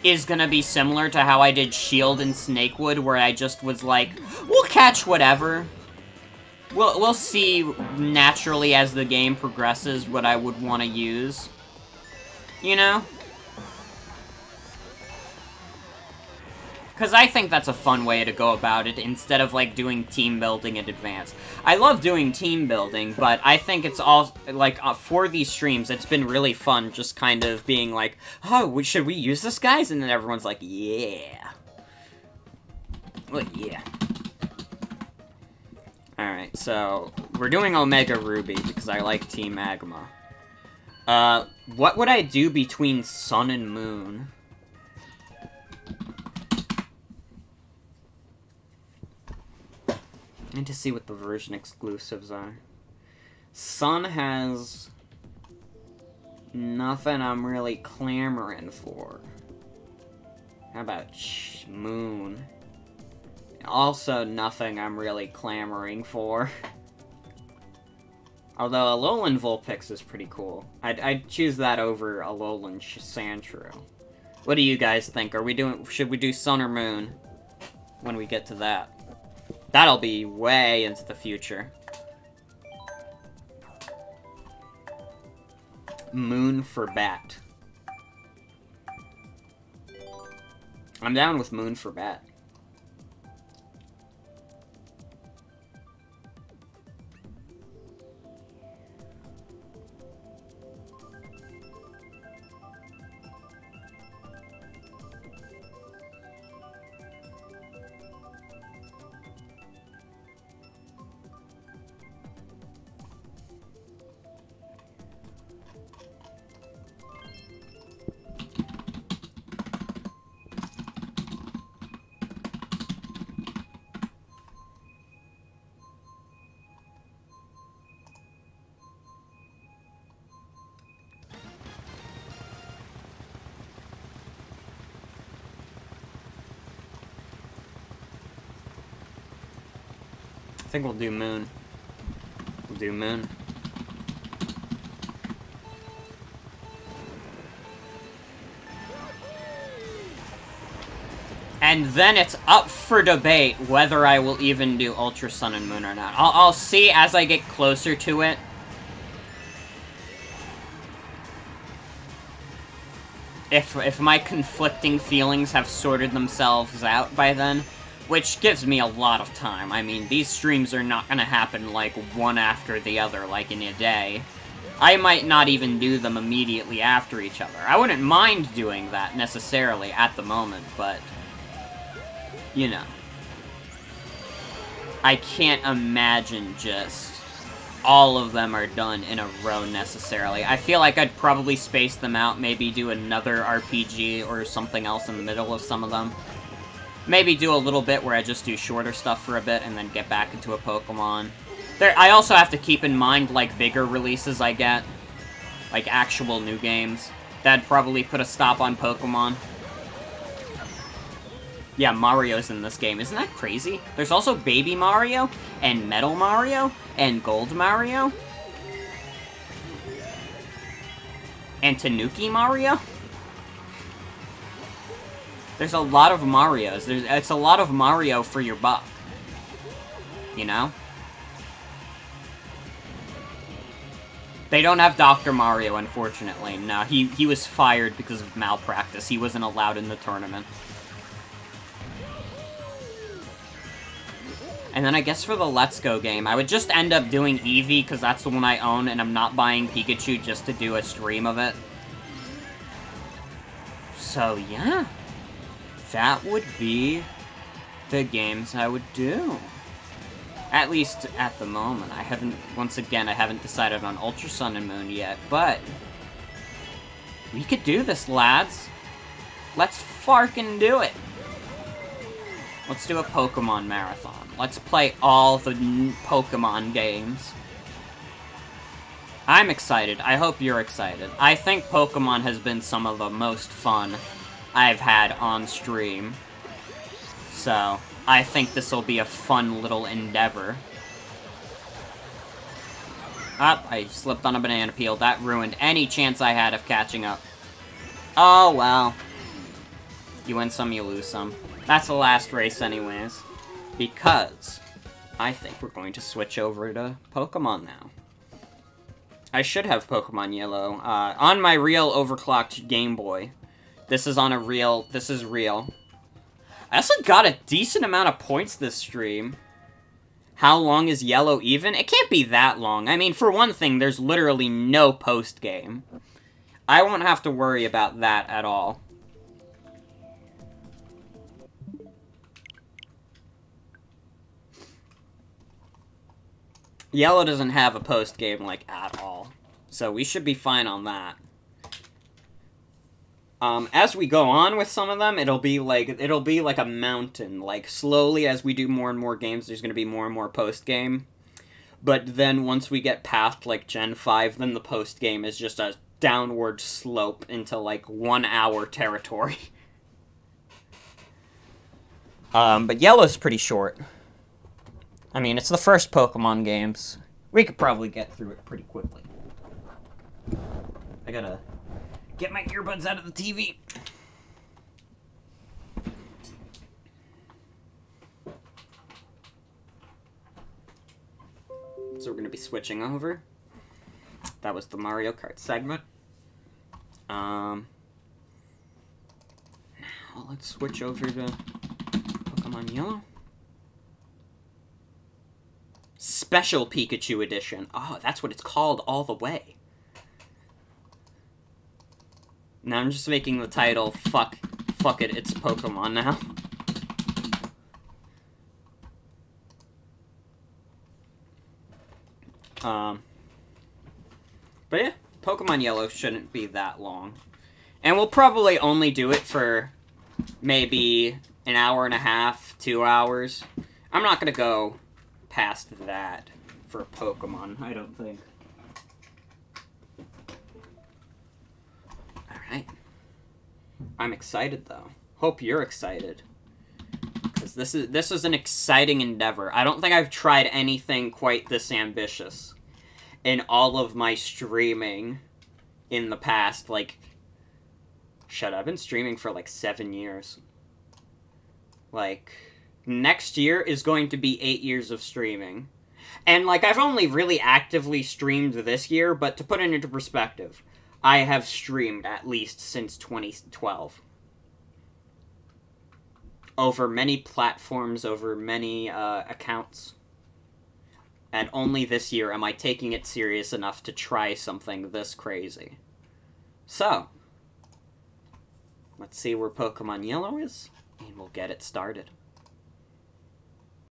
is gonna be similar to how I did Shield and Snakewood, where I just was like, we'll catch whatever. We'll see naturally as the game progresses what I would want to use. You know? Because I think that's a fun way to go about it, instead of, like, doing team building in advance. I love doing team building, but I think it's all, like, for these streams, it's been really fun just kind of being like, oh, should we use this, guys? And then everyone's like, yeah. Well, yeah. Alright, so, we're doing Omega Ruby, because I like Team Magma. What would I do between Sun and Moon? I need to see what the version exclusives are. Sun has nothing I'm really clamoring for. How about Moon? Also nothing I'm really clamoring for. Although Alolan Vulpix is pretty cool. I'd choose that over Alolan Sandshrew. What do you guys think? Should we do Sun or Moon when we get to that? That'll be way into the future. Moon for Bat. I'm down with Moon for Bat. I think we'll do Moon. We'll do Moon. And then it's up for debate whether I will even do Ultra Sun and Moon or not. I'll see as I get closer to it. If my conflicting feelings have sorted themselves out by then. Which gives me a lot of time. I mean, these streams are not gonna happen, like, one after the other, like in a day. I might not even do them immediately after each other. I wouldn't mind doing that, necessarily, at the moment, but... You know. I can't imagine just... all of them are done in a row, necessarily. I feel like I'd probably space them out, maybe do another RPG or something else in the middle of some of them. Maybe do a little bit where I just do shorter stuff for a bit and then get back into a Pokemon. I also have to keep in mind, like, bigger releases I get. Like, actual new games. That'd probably put a stop on Pokemon. Yeah, Mario's in this game. Isn't that crazy? There's also Baby Mario, and Metal Mario, and Gold Mario. And Tanuki Mario? There's a lot of Marios. It's a lot of Mario for your buck. You know? They don't have Dr. Mario, unfortunately. No, he was fired because of malpractice. He wasn't allowed in the tournament. And then I guess for the Let's Go game, I would just end up doing Eevee, because that's the one I own, and I'm not buying Pikachu just to do a stream of it. So, yeah. That would be the games I would do. At least at the moment. Once again, I haven't decided on Ultra Sun and Moon yet, but... we could do this, lads. Let's farkin' do it. Let's do a Pokemon marathon. Let's play all the Pokemon games. I'm excited. I hope you're excited. I think Pokemon has been some of the most fun I've had on stream. So... I think this will be a fun little endeavor. I slipped on a banana peel. That ruined any chance I had of catching up. Oh, well. You win some, you lose some. That's the last race anyways. Because I think we're going to switch over to Pokemon now. I should have Pokemon Yellow. On my real overclocked Game Boy. This is real. I also got a decent amount of points this stream. How long is Yellow even? It can't be that long. I mean, for one thing, there's literally no post-game. I won't have to worry about that at all. Yellow doesn't have a post-game, like, at all. So we should be fine on that. As we go on with some of them, it'll be like a mountain. Like, slowly, as we do more and more games, there's gonna be more and more post-game. But then, once we get past, like, Gen 5, then the post-game is just a downward slope into, like, 1 hour territory. But Yellow's pretty short. I mean, it's the first Pokemon games. We could probably get through it pretty quickly. I gotta get my earbuds out of the TV. So we're going to be switching over. That was the Mario Kart segment. Now let's switch over to Pokemon Yellow. Special Pikachu Edition. Oh, that's what it's called all the way. Now I'm just making the title, fuck it, it's Pokemon now. But yeah, Pokemon Yellow shouldn't be that long. And we'll probably only do it for maybe an hour and a half, 2 hours. I'm not gonna go past that for Pokemon, I don't think. Alright. I'm excited, though. Hope you're excited. Because this is an exciting endeavor. I don't think I've tried anything quite this ambitious in all of my streaming in the past, like... Shut up, I've been streaming for, like, 7 years. Like, next year is going to be 8 years of streaming. And, like, I've only really actively streamed this year, but to put it into perspective, I have streamed at least since 2012. Over many platforms, over many accounts. And only this year am I taking it serious enough to try something this crazy. So, let's see where Pokemon Yellow is, and we'll get it started.